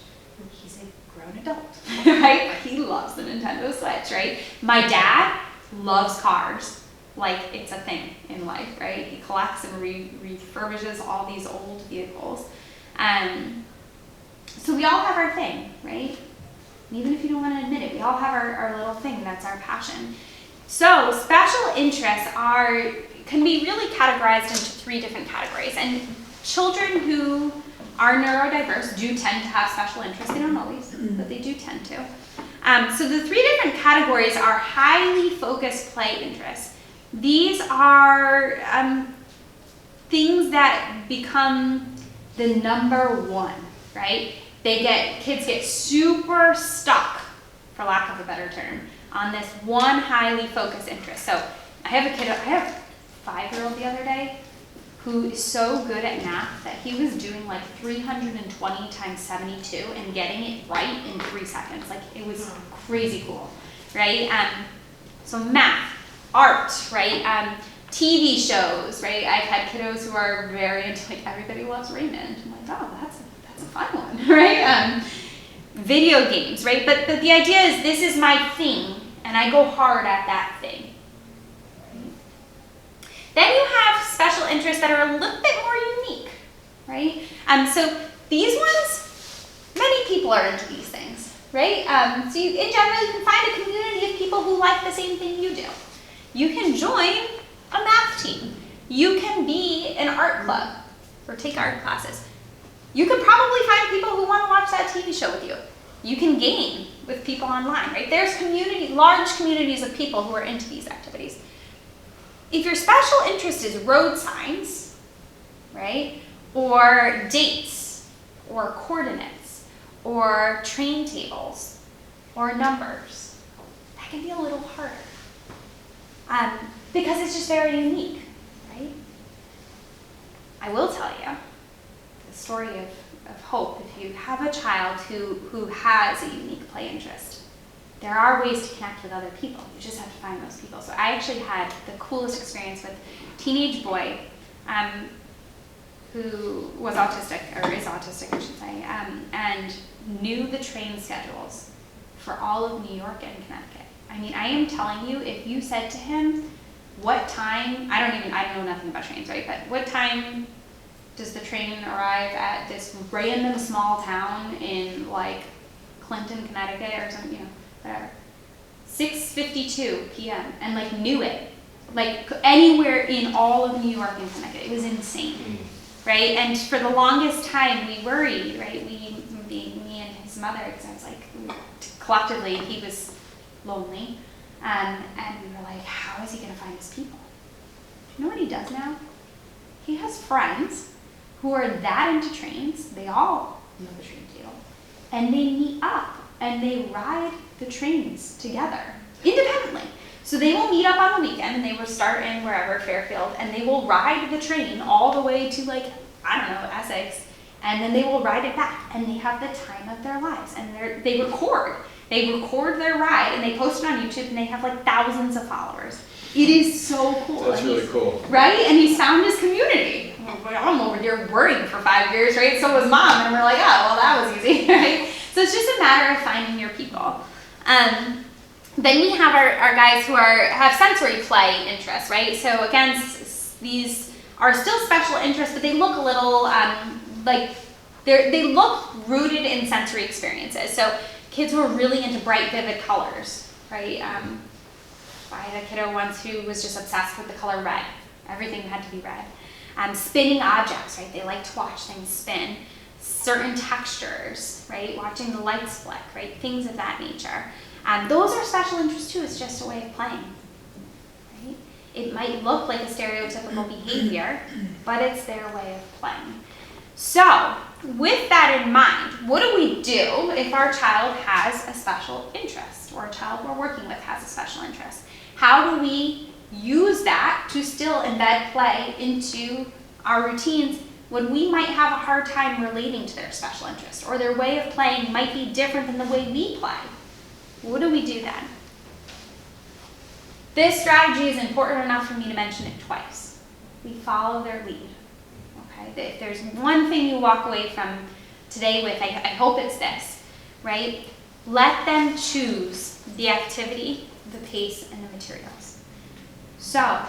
He's a grown adult, right? He loves the Nintendo Switch, right? My dad loves cars, like it's a thing in life, right? He collects and refurbishes all these old vehicles. So we all have our thing, right? And even if you don't want to admit it, we all have our little thing that's our passion. So special interests can be really categorized into 3 different categories. And children who are neurodiverse do tend to have special interests. They don't always, but they do tend to. So the 3 different categories are highly focused play interests. These are things that become the number 1, right? Kids get super stuck, for lack of a better term, on this one highly focused interest. So I have a 5-year-old the other day who is so good at math that he was doing like 320 times 72 and getting it right in 3 seconds. Like it was crazy cool, right? So math, art, right? TV shows, right? I've had kiddos who are very into, like, Everybody Loves Raymond. I'm like, oh, that's a fun one, right? Video games, right? But the idea is this is my thing, and I go hard at that thing. Then you have special interests that are a little bit more unique, right? So these ones, many people are into these things, right? So in general, you can find a community of people who like the same thing you do. You can join a math team. You can be an art club or take art classes. You could probably find people who want to watch that TV show with you. You can game with people online, right? There's large communities of people who are into these activities. If your special interest is road signs, right, or dates, or coordinates, or train tables, or numbers, that can be a little harder because it's just very unique, right? I will tell you the story of hope. If you have a child who has a unique play interest, there are ways to connect with other people. You just have to find those people. So I actually had the coolest experience with a teenage boy who was autistic, or is autistic, I should say, and knew the train schedules for all of New York and Connecticut. I mean, I am telling you, if you said to him, what time, I know nothing about trains, right? But what time does the train arrive at this random small town in like Clinton, Connecticut or something, whatever. 6:52 p.m. and like knew it. Like anywhere in all of New York and Connecticut. It was insane, right? And for the longest time we worried, right? Me and his mother, because I was like, collectively he was lonely. And we were like, how is he gonna find his people? Do you know what he does now? He has friends who are that into trains. They all know the train deal. And they meet up and they ride the trains together independently. So they will meet up on the weekend and they will start in wherever, Fairfield, and they will ride the train all the way to like, I don't know, Essex, and then they will ride it back and they have the time of their lives. And they record their ride and they post it on YouTube and they have like thousands of followers. It is so cool.
That's really cool.
Right? And he's found his community. I'm over there worrying for 5 years, right? So was mom, and we're like, oh, well, that was easy. So it's just a matter of finding your people. Then we have our guys who have sensory play interests, right? So again, these are still special interests, but they look a little like they look rooted in sensory experiences. So kids who are really into bright, vivid colors, right? I had a kiddo once who was just obsessed with the color red. Everything had to be red. Spinning objects, right? They like to watch things spin. Certain textures, right? Watching the lights flick, right? Things of that nature. Those are special interests too. It's just a way of playing, right? It might look like a stereotypical behavior, but it's their way of playing. So, with that in mind, what do we do if our child has a special interest, or a child we're working with has a special interest? How do we use that to still embed play into our routines when we might have a hard time relating to their special interest, or their way of playing might be different than the way we play? What do we do then? This strategy is important enough for me to mention it twice. We follow their lead. Okay? If there's one thing you walk away from today with, I hope it's this, right? Let them choose the activity, the pace, and the materials. So,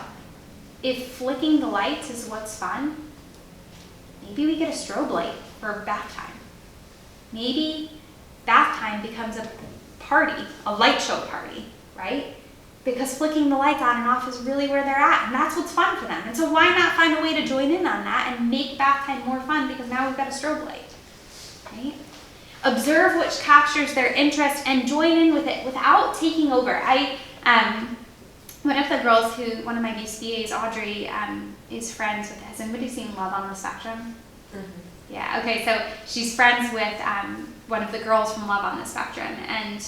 if flicking the lights is what's fun, maybe we get a strobe light for bath time. Maybe bath time becomes a party, a light show party, right? Because flicking the lights on and off is really where they're at, and that's what's fun for them. And so why not find a way to join in on that and make bath time more fun, because now we've got a strobe light, right? Observe which captures their interest and join in with it without taking over. One of the girls one of my BCBAs, Audrey, is friends with, has anybody seen Love on the Spectrum? Mm-hmm. Yeah, okay, so she's friends with one of the girls from Love on the Spectrum, and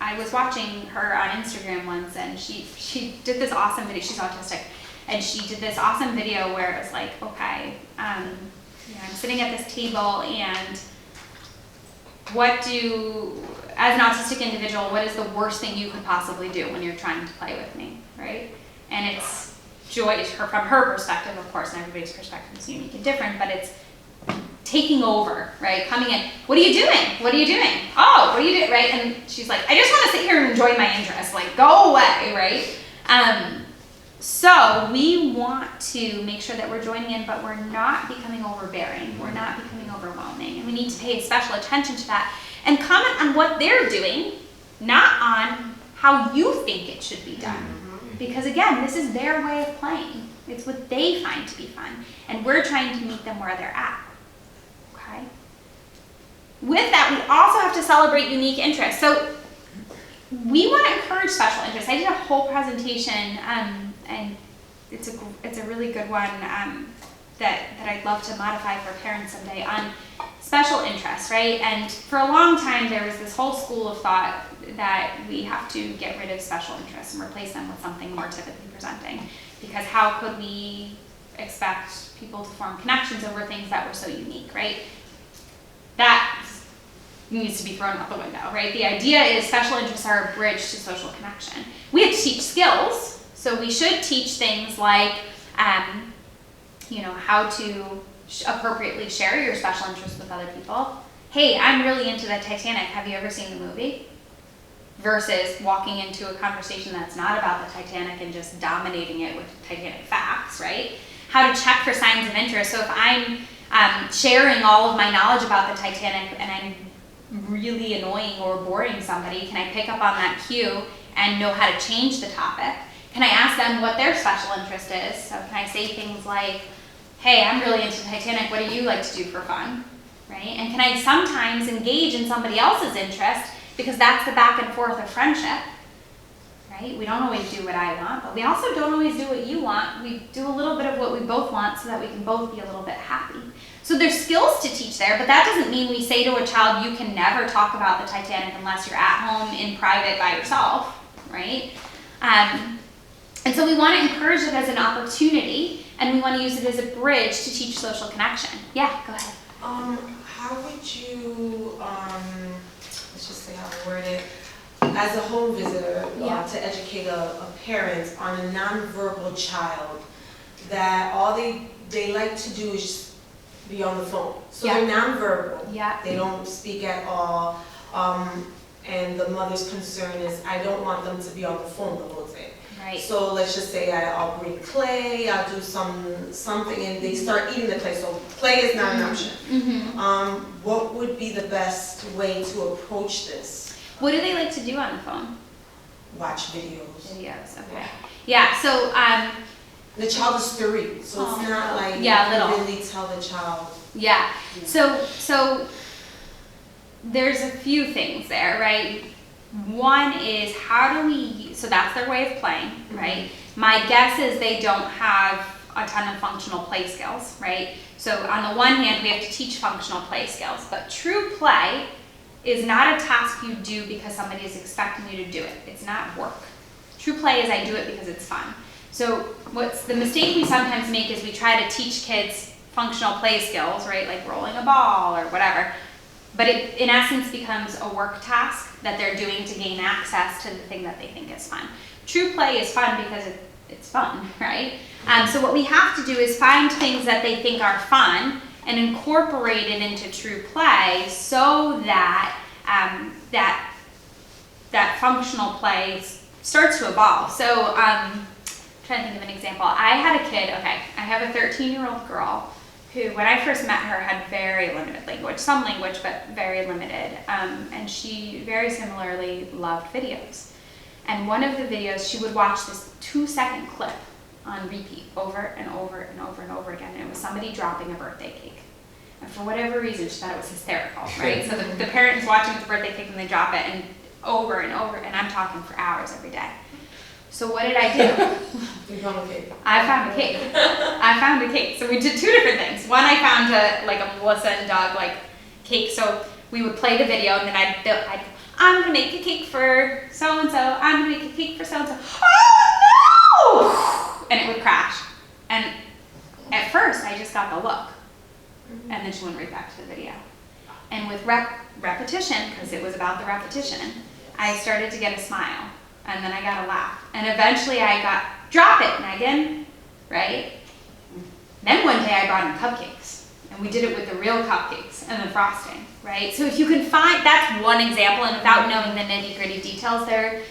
I was watching her on Instagram once, and she did this awesome video. She's autistic, and she did this awesome video where it was like, okay, I'm sitting at this table, and as an autistic individual, what is the worst thing you could possibly do when you're trying to play with me, right? And it's joy, from her perspective, of course, and everybody's perspective is unique and different, but it's taking over, right? Coming in, what are you doing? What are you doing? Oh, what are you doing, right? And she's like, I just want to sit here and enjoy my interest, like, go away, right? So we want to make sure that we're joining in, but we're not becoming overbearing. We're not becoming overwhelming. And we need to pay special attention to that and comment on what they're doing, not on how you think it should be done. Because again, this is their way of playing. It's what they find to be fun. And we're trying to meet them where they're at. Okay? With that, we also have to celebrate unique interests. So we want to encourage special interests. I did a whole presentation, and it's a really good one that I'd love to modify for parents someday on special interests, right? And for a long time, there was this whole school of thought that we have to get rid of special interests and replace them with something more typically presenting. Because how could we expect people to form connections over things that were so unique, right? That needs to be thrown out the window, right? The idea is special interests are a bridge to social connection. We have to teach skills, so we should teach things like, how to appropriately share your special interests with other people. Hey, I'm really into the Titanic. Have you ever seen the movie? Versus walking into a conversation that's not about the Titanic and just dominating it with Titanic facts, right? How to check for signs of interest. So if I'm sharing all of my knowledge about the Titanic and I'm really annoying or boring somebody, can I pick up on that cue and know how to change the topic? Can I ask them what their special interest is? So can I say things like, hey, I'm really into Titanic, what do you like to do for fun? Right? And can I sometimes engage in somebody else's interest, because that's the back and forth of friendship, right? We don't always do what I want, but we also don't always do what you want. We do a little bit of what we both want so that we can both be a little bit happy. So there's skills to teach there, but that doesn't mean we say to a child, you can never talk about the Titanic unless you're at home in private by yourself, right? And so we want to encourage it as an opportunity, and we want to use it as a bridge to teach social connection. Yeah, go ahead.
How would you, let's just say how to word it, as a home visitor, to educate a parent on a nonverbal child that all they like to do is just be on the phone. So
Yeah.
they're nonverbal.
Yeah.
They don't speak at all. And the mother's concern is, I don't want them to be on the phone the whole day.
Right.
So let's just say I'll bring clay, I'll do something, and they start eating the clay. So clay is not an option.
Mm-hmm.
What would be the best way to approach this?
What do they like to do on the phone?
Watch videos.
Videos. Okay. Yeah. So
The child is 3, so
Oh,
it's not like
yeah,
you can
little.
really tell the child.
yeah. So there's a few things there, right? One is how do we, so that's their way of playing, right? My guess is they don't have a ton of functional play skills, right? So on the one hand, we have to teach functional play skills, but true play is not a task you do because somebody is expecting you to do it. It's not work. True play is I do it because it's fun. So what's the mistake we sometimes make is we try to teach kids functional play skills, right? Like rolling a ball or whatever. But it, in essence, becomes a work task that they're doing to gain access to the thing that they think is fun. True play is fun because it's fun, right? So what we have to do is find things that they think are fun and incorporate it into true play so that that functional play starts to evolve. So I'm trying to think of an example. I had a kid, I have a 13-year-old girl who, when I first met her, had very limited language, some language, but very limited. And she very similarly loved videos. And one of the videos, she would watch this 2-second clip on repeat over and over and over and over again. And it was somebody dropping a birthday cake. And for whatever reason, she thought it was hysterical, right? So the parent is watching the birthday cake and they drop it and over, and I'm talking for hours every day. So what did I do?
You found a cake.
I found a cake. I found a cake. So we did 2 different things. One, I found a Melissa and Doug cake. So we would play the video, and then I'm gonna make a cake for so and so. I'm gonna make a cake for so and so. Oh no! And it would crash. And at first, I just got the look, and then she went right back to the video. And with repetition, because it was about the repetition, I started to get a smile. And then I got a laugh. And eventually I got, drop it, Megan, right? Then one day I brought in cupcakes. And we did it with the real cupcakes and the frosting, right? So if you can find, that's one example, and without knowing the nitty-gritty details there,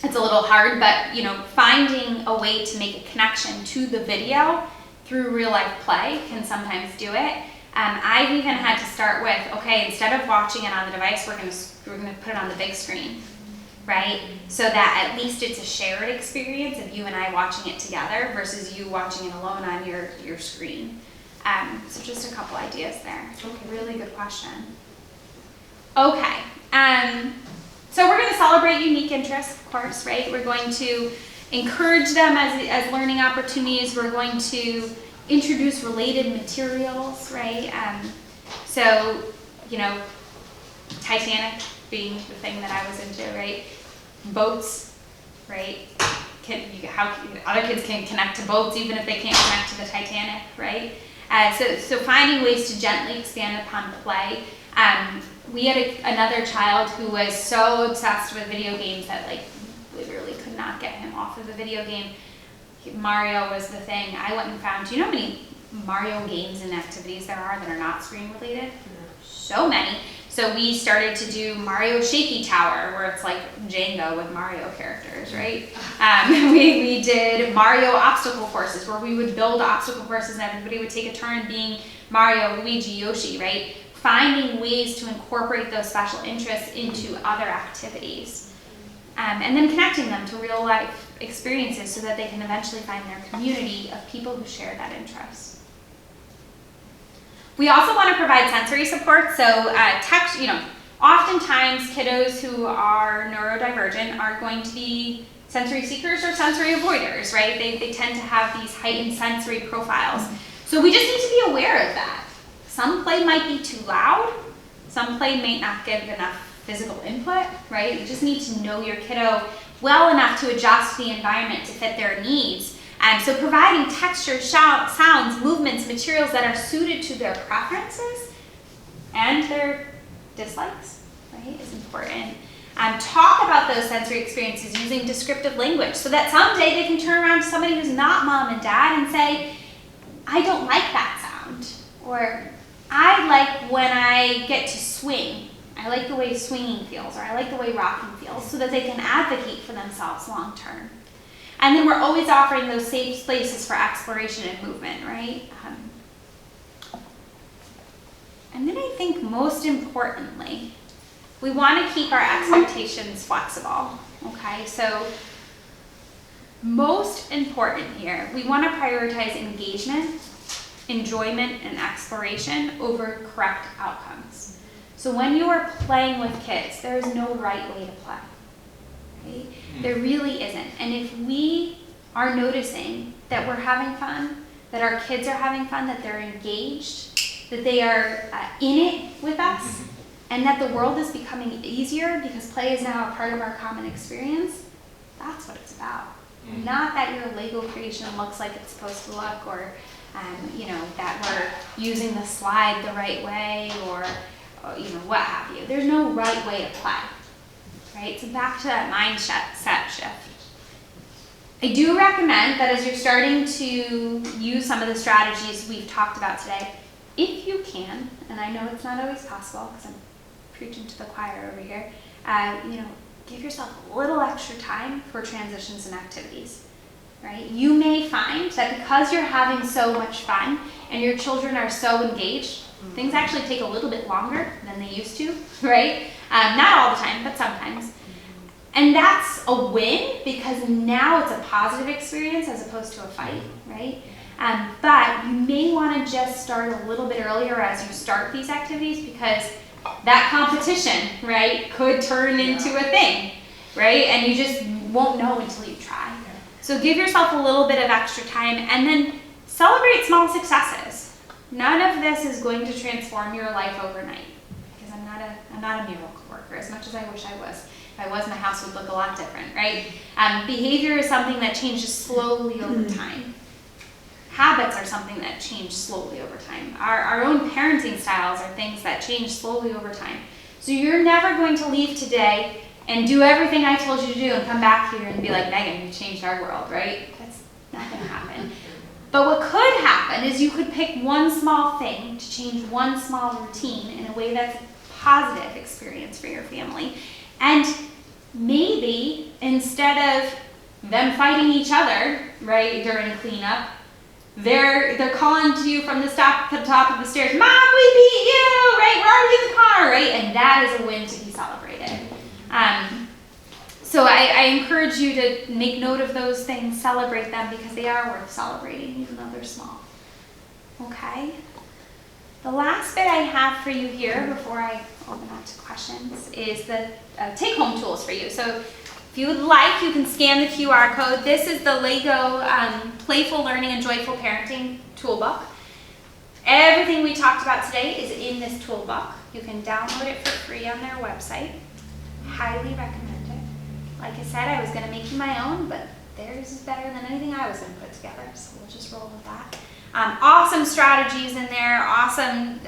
it's a little hard, but finding a way to make a connection to the video through real-life play can sometimes do it. I've even had to start with, okay, instead of watching it on the device, we're gonna put it on the big screen. Right? So that at least it's a shared experience of you and I watching it together versus you watching it alone on your screen. So just a couple ideas there. Okay, really good question. Okay, so we're going to celebrate unique interests, of course, right? We're going to encourage them as learning opportunities. We're going to introduce related materials, right? So, Titanic being the thing that I was into, right? Boats, right? How other kids can connect to boats even if they can't connect to the Titanic, right? So finding ways to gently expand upon play. We had another child who was so obsessed with video games that literally could not get him off of the video game. Mario was the thing. I went and found, do you know how many Mario games and activities there are that are not screen related? So many. So we started to do Mario Shaky Tower, where it's like Jenga with Mario characters, right? We did Mario obstacle courses, where we would build obstacle courses and everybody would take a turn being Mario, Luigi, Yoshi, right? Finding ways to incorporate those special interests into other activities. And then connecting them to real life experiences so that they can eventually find their community of people who share that interest. We also want to provide sensory support, so oftentimes kiddos who are neurodivergent are going to be sensory seekers or sensory avoiders, right? They tend to have these heightened sensory profiles. So we just need to be aware of that. Some play might be too loud, some play may not give enough physical input, right? You just need to know your kiddo well enough to adjust the environment to fit their needs. So providing texture, sounds, movements, materials that are suited to their preferences and their dislikes, right, is important. Talk about those sensory experiences using descriptive language so that someday they can turn around to somebody who's not mom and dad and say, I don't like that sound, Or I like when I get to swing. I like the way swinging feels, or I like the way rocking feels, so that they can advocate for themselves long term. And then we're always offering those safe places for exploration and movement, right? And then I think most importantly, we want to keep our expectations flexible, okay? So most important here, we want to prioritize engagement, enjoyment, and exploration over correct outcomes. So when you are playing with kids, there is no right way to play, right? There really isn't. And if we are noticing that we're having fun, that our kids are having fun, that they're engaged, that they are in it with us, and that the world is becoming easier because play is now a part of our common experience, that's what it's about. Not that your Lego creation looks like it's supposed to look, or that we're using the slide the right way, or what have you. There's no right way to play, right? So back to that mindset shift. I do recommend that as you're starting to use some of the strategies we've talked about today, if you can, and I know it's not always possible because I'm preaching to the choir over here, give yourself a little extra time for transitions and activities, right? You may find that because you're having so much fun and your children are so engaged, things actually take a little bit longer than they used to, right? Not all the time, but sometimes. And that's a win because now it's a positive experience as opposed to a fight, right? But you may want to just start a little bit earlier as you start these activities, because that competition, right, could turn into a thing, right? And you just won't know until you try. So give yourself a little bit of extra time, and then celebrate small successes. None of this is going to transform your life overnight, because I'm not a miracle worker, as much as I wish I was. If I was, my house would look a lot different, right? Behavior is something that changes slowly over time. Habits are something that change slowly over time. Our own parenting styles are things that change slowly over time. So you're never going to leave today and do everything I told you to do and come back here and be like, Megan, you changed our world, right? That's not going to happen. But what could happen is you could pick one small thing to change one small routine in a way that's a positive experience for your family. And maybe instead of them fighting each other, right, during cleanup, they're calling to you from the top of the stairs, Mom, we beat you, right? We're already in the car, right? And that is a win to be celebrated. So I encourage you to make note of those things, celebrate them, because they are worth celebrating, even though they're small. Okay? The last bit I have for you here before I open up to questions is the take-home tools for you. So if you would like, you can scan the QR code. This is the Lego Playful Learning and Joyful Parenting Toolbook. Everything we talked about today is in this toolbook. You can download it for free on their website. Highly recommend it. Like I said, I was going to make you my own, but theirs is better than anything I was going to put together, so we'll just roll with that. Awesome strategies in there, awesome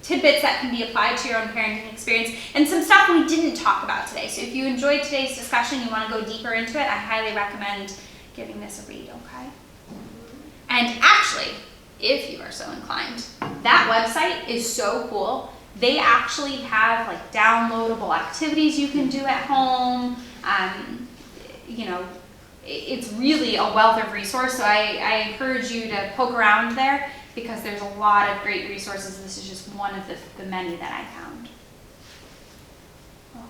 tidbits that can be applied to your own parenting experience, and some stuff we didn't talk about today. So if you enjoyed today's discussion, you want to go deeper into it, I highly recommend giving this a read, okay? And actually, if you are so inclined, that website is so cool. They actually have like downloadable activities you can do at home. It's really a wealth of resource, so I encourage you to poke around there, because there's a lot of great resources. This is just one of the many that I found.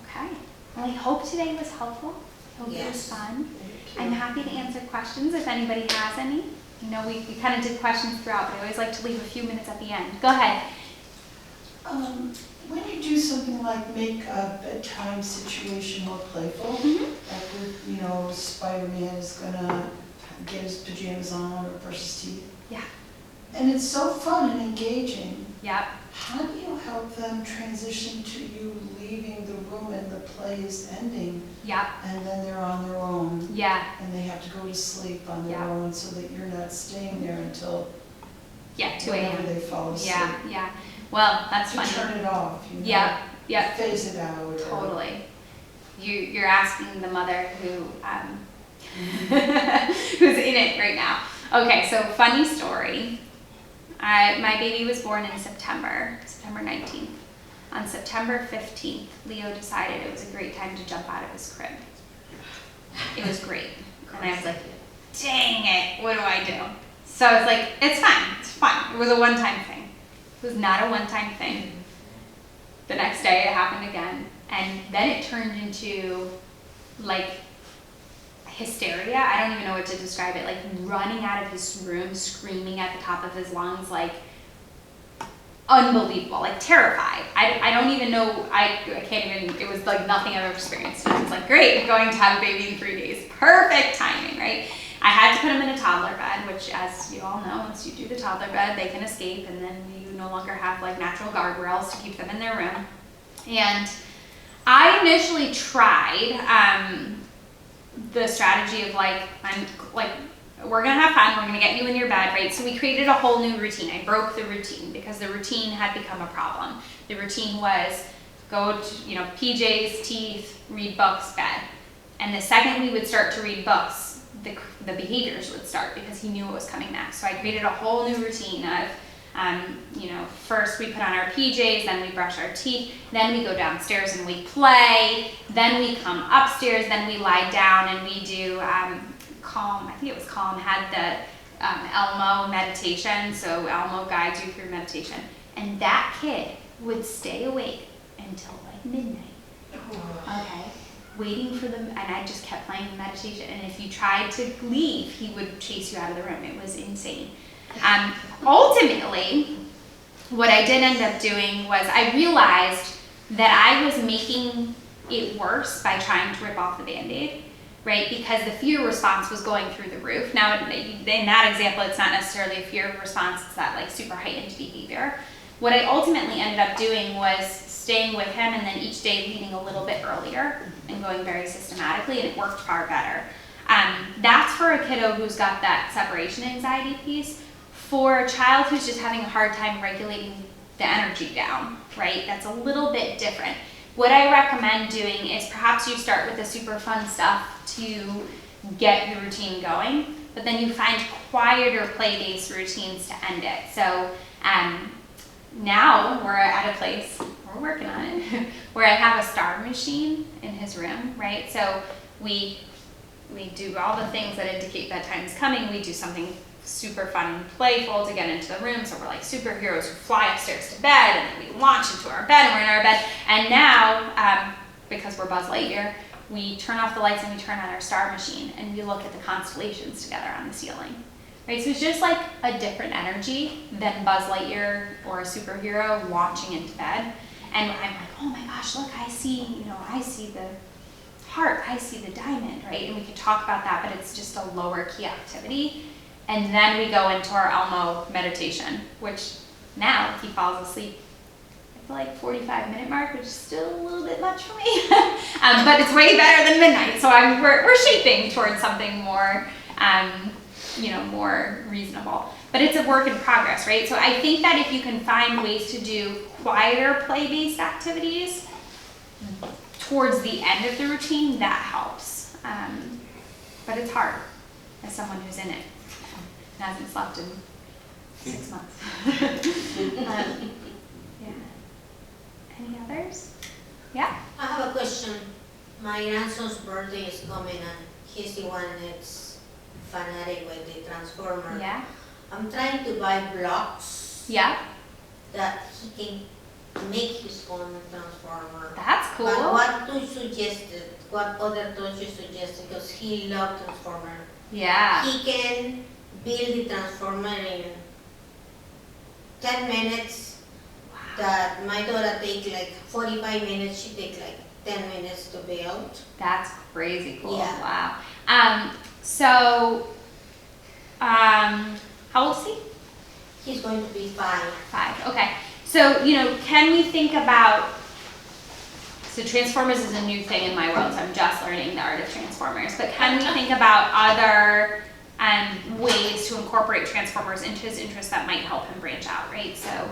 Okay. Well, I hope today was helpful. I hope it was fun. I'm happy to answer questions if anybody has any. We kind of did questions throughout, but I always like to leave a few minutes at the end. Go ahead.
When you do something like make a bedtime situation more playful, like with, Spider-Man is gonna get his pajamas on or brush his teeth.
Yeah.
And it's so fun and engaging.
Yep.
How do you help them transition to you leaving the room and the play is ending?
Yep.
And then they're on their own.
Yeah.
And they have to go to sleep on their own, so that you're not staying there until
2
whenever
a.m.
they fall asleep.
Yeah. Well, that's
To
funny.
turn it off,
Yeah.
phase it out. Or
Totally. You're asking the mother who who's in it right now. Okay, so funny story. My baby was born in September 19th. On September 15th, Leo decided it was a great time to jump out of his crib. It was great. And I was like, dang it, what do I do? So I was like, it's fine. It was a one-time thing. It was not a one-time thing. The next day it happened again. And then it turned into like hysteria. I don't even know what to describe it. Like running out of his room, screaming at the top of his lungs, like unbelievable, like terrified. I don't even know, I can't even, it was like nothing I've ever experienced. And I was like, great, going to have a baby in 3 days. Perfect timing, right? I had to put him in a toddler bed, which as you all know, once you do the toddler bed, they can escape and then you no longer have like natural guardrails to keep them in their room. And I initially tried the strategy of like, we're gonna have fun, we're gonna get you in your bed, right? So we created a whole new routine. I broke the routine because the routine had become a problem. The routine was go to, PJs, teeth, read books, bed. And the second we would start to read books, the behaviors would start because he knew what was coming next. So I created a whole new routine of, first we put on our PJs, then we brush our teeth, then we go downstairs and we play, then we come upstairs, then we lie down and we do Calm, I think it was Calm, had the Elmo meditation, so Elmo guides you through meditation. And that kid would stay awake until like midnight. Okay. Waiting for them, and I just kept playing the meditation. And if you tried to leave, he would chase you out of the room. It was insane. Ultimately, what I did end up doing was I realized that I was making it worse by trying to rip off the Band-Aid, right? Because the fear response was going through the roof. Now, in that example, it's not necessarily a fear response, it's that like super heightened behavior. What I ultimately ended up doing was staying with him and then each day leaving a little bit earlier and going very systematically, and it worked far better. That's for a kiddo who's got that separation anxiety piece. For a child who's just having a hard time regulating the energy down, right? That's a little bit different. What I recommend doing is perhaps you start with the super fun stuff to get your routine going, but then you find quieter play-based routines to end it. So now we're at a place, we're working on it, where I have a star machine in his room, right? So we do all the things that indicate that time is coming. We do something super fun and playful to get into the room. So we're like superheroes who fly upstairs to bed, and then we launch into our bed, and we're in our bed. And now, because we're Buzz Lightyear, we turn off the lights and we turn on our star machine, and we look at the constellations together on the ceiling. Right? So it's just like a different energy than Buzz Lightyear or a superhero launching into bed. And I'm like, oh my gosh, look, I see the heart, I see the diamond, right? And we can talk about that, but it's just a lower key activity. And then we go into our Elmo meditation, which now, if he falls asleep at the like 45-minute mark, which is still a little bit much for me, but it's way better than midnight. So we're shaping towards something more, more reasonable. But it's a work in progress, right? So I think that if you can find ways to do quieter play-based activities towards the end of the routine, that helps. But it's hard as someone who's in it. Hasn't slept in 6 months. Yeah. Any others? Yeah?
I have a question. My grandson's birthday is coming and he's the one that's fanatic with the transformer.
Yeah.
I'm trying to buy blocks.
Yeah.
That he can make his own transformer.
That's cool.
But what other tools you suggested? Because he loves transformer.
Yeah.
He can build the transformer in 10 minutes.
Wow.
That my daughter take like 45 minutes, she take like 10 minutes to build.
That's crazy cool.
Yeah.
Wow. How old is he?
He's going to be 5.
5. Okay. So, can we think about, so Transformers is a new thing in my world, so I'm just learning the art of Transformers, but can we think about other ways to incorporate Transformers into his interests that might help him branch out, right? So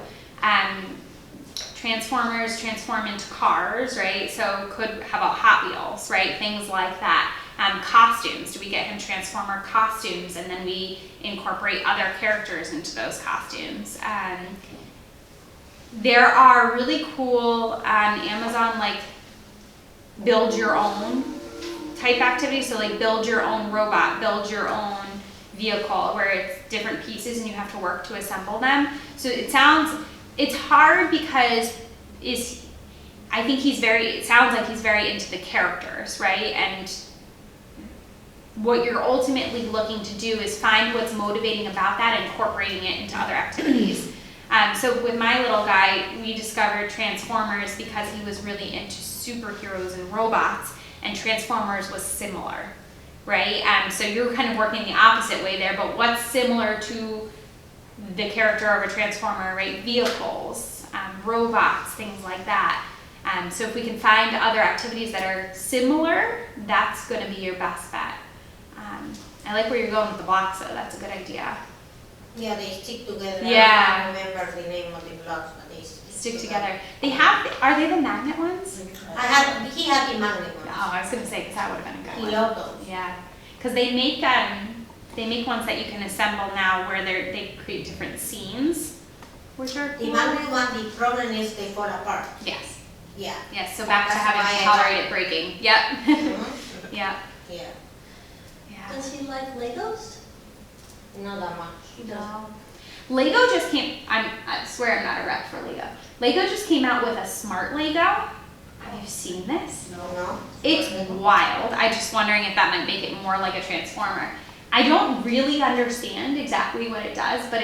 Transformers transform into cars, right? So how about Hot Wheels, right? Things like that. Costumes, do we get him Transformer costumes and then we incorporate other characters into those costumes? There are really cool on Amazon, like build your own type activities. So like build your own robot, build your own vehicle, where it's different pieces and you have to work to assemble them. So it's hard because I think it sounds like he's very into the characters, right? And what you're ultimately looking to do is find what's motivating about that and incorporating it into other activities. So with my little guy, we discovered Transformers because he was really into superheroes and robots, and Transformers was similar, right? So you're kind of working the opposite way there, but what's similar to the character of a Transformer, right? Vehicles, robots, things like that. So if we can find other activities that are similar, that's going to be your best bet. I like where you're going with the blocks, though. That's a good idea.
Yeah, they stick together.
Yeah.
I don't remember the name of the blocks, but they
Stick together. Are they the magnet ones?
He had the magnet ones.
Oh, I was going to say, because that would have been a good
He
one.
loved those.
Yeah, because they make ones that you can assemble now where they create different scenes, which are
The
cool.
magnet one, the problem is they fall apart.
Yes,
Yeah.
yes, so back to
That's
having
why
to
I
tolerate it breaking. Yep.
Mhm.
Yep.
Yeah.
Yeah.
Does he like Legos?
Not that much.
He doesn't.
No. Lego just I swear I'm not a rep for Lego. Lego just came out with a smart Lego. Have you seen this?
No.
It's wild. I'm just wondering if that might make it more like a Transformer. I don't really understand exactly what it does, but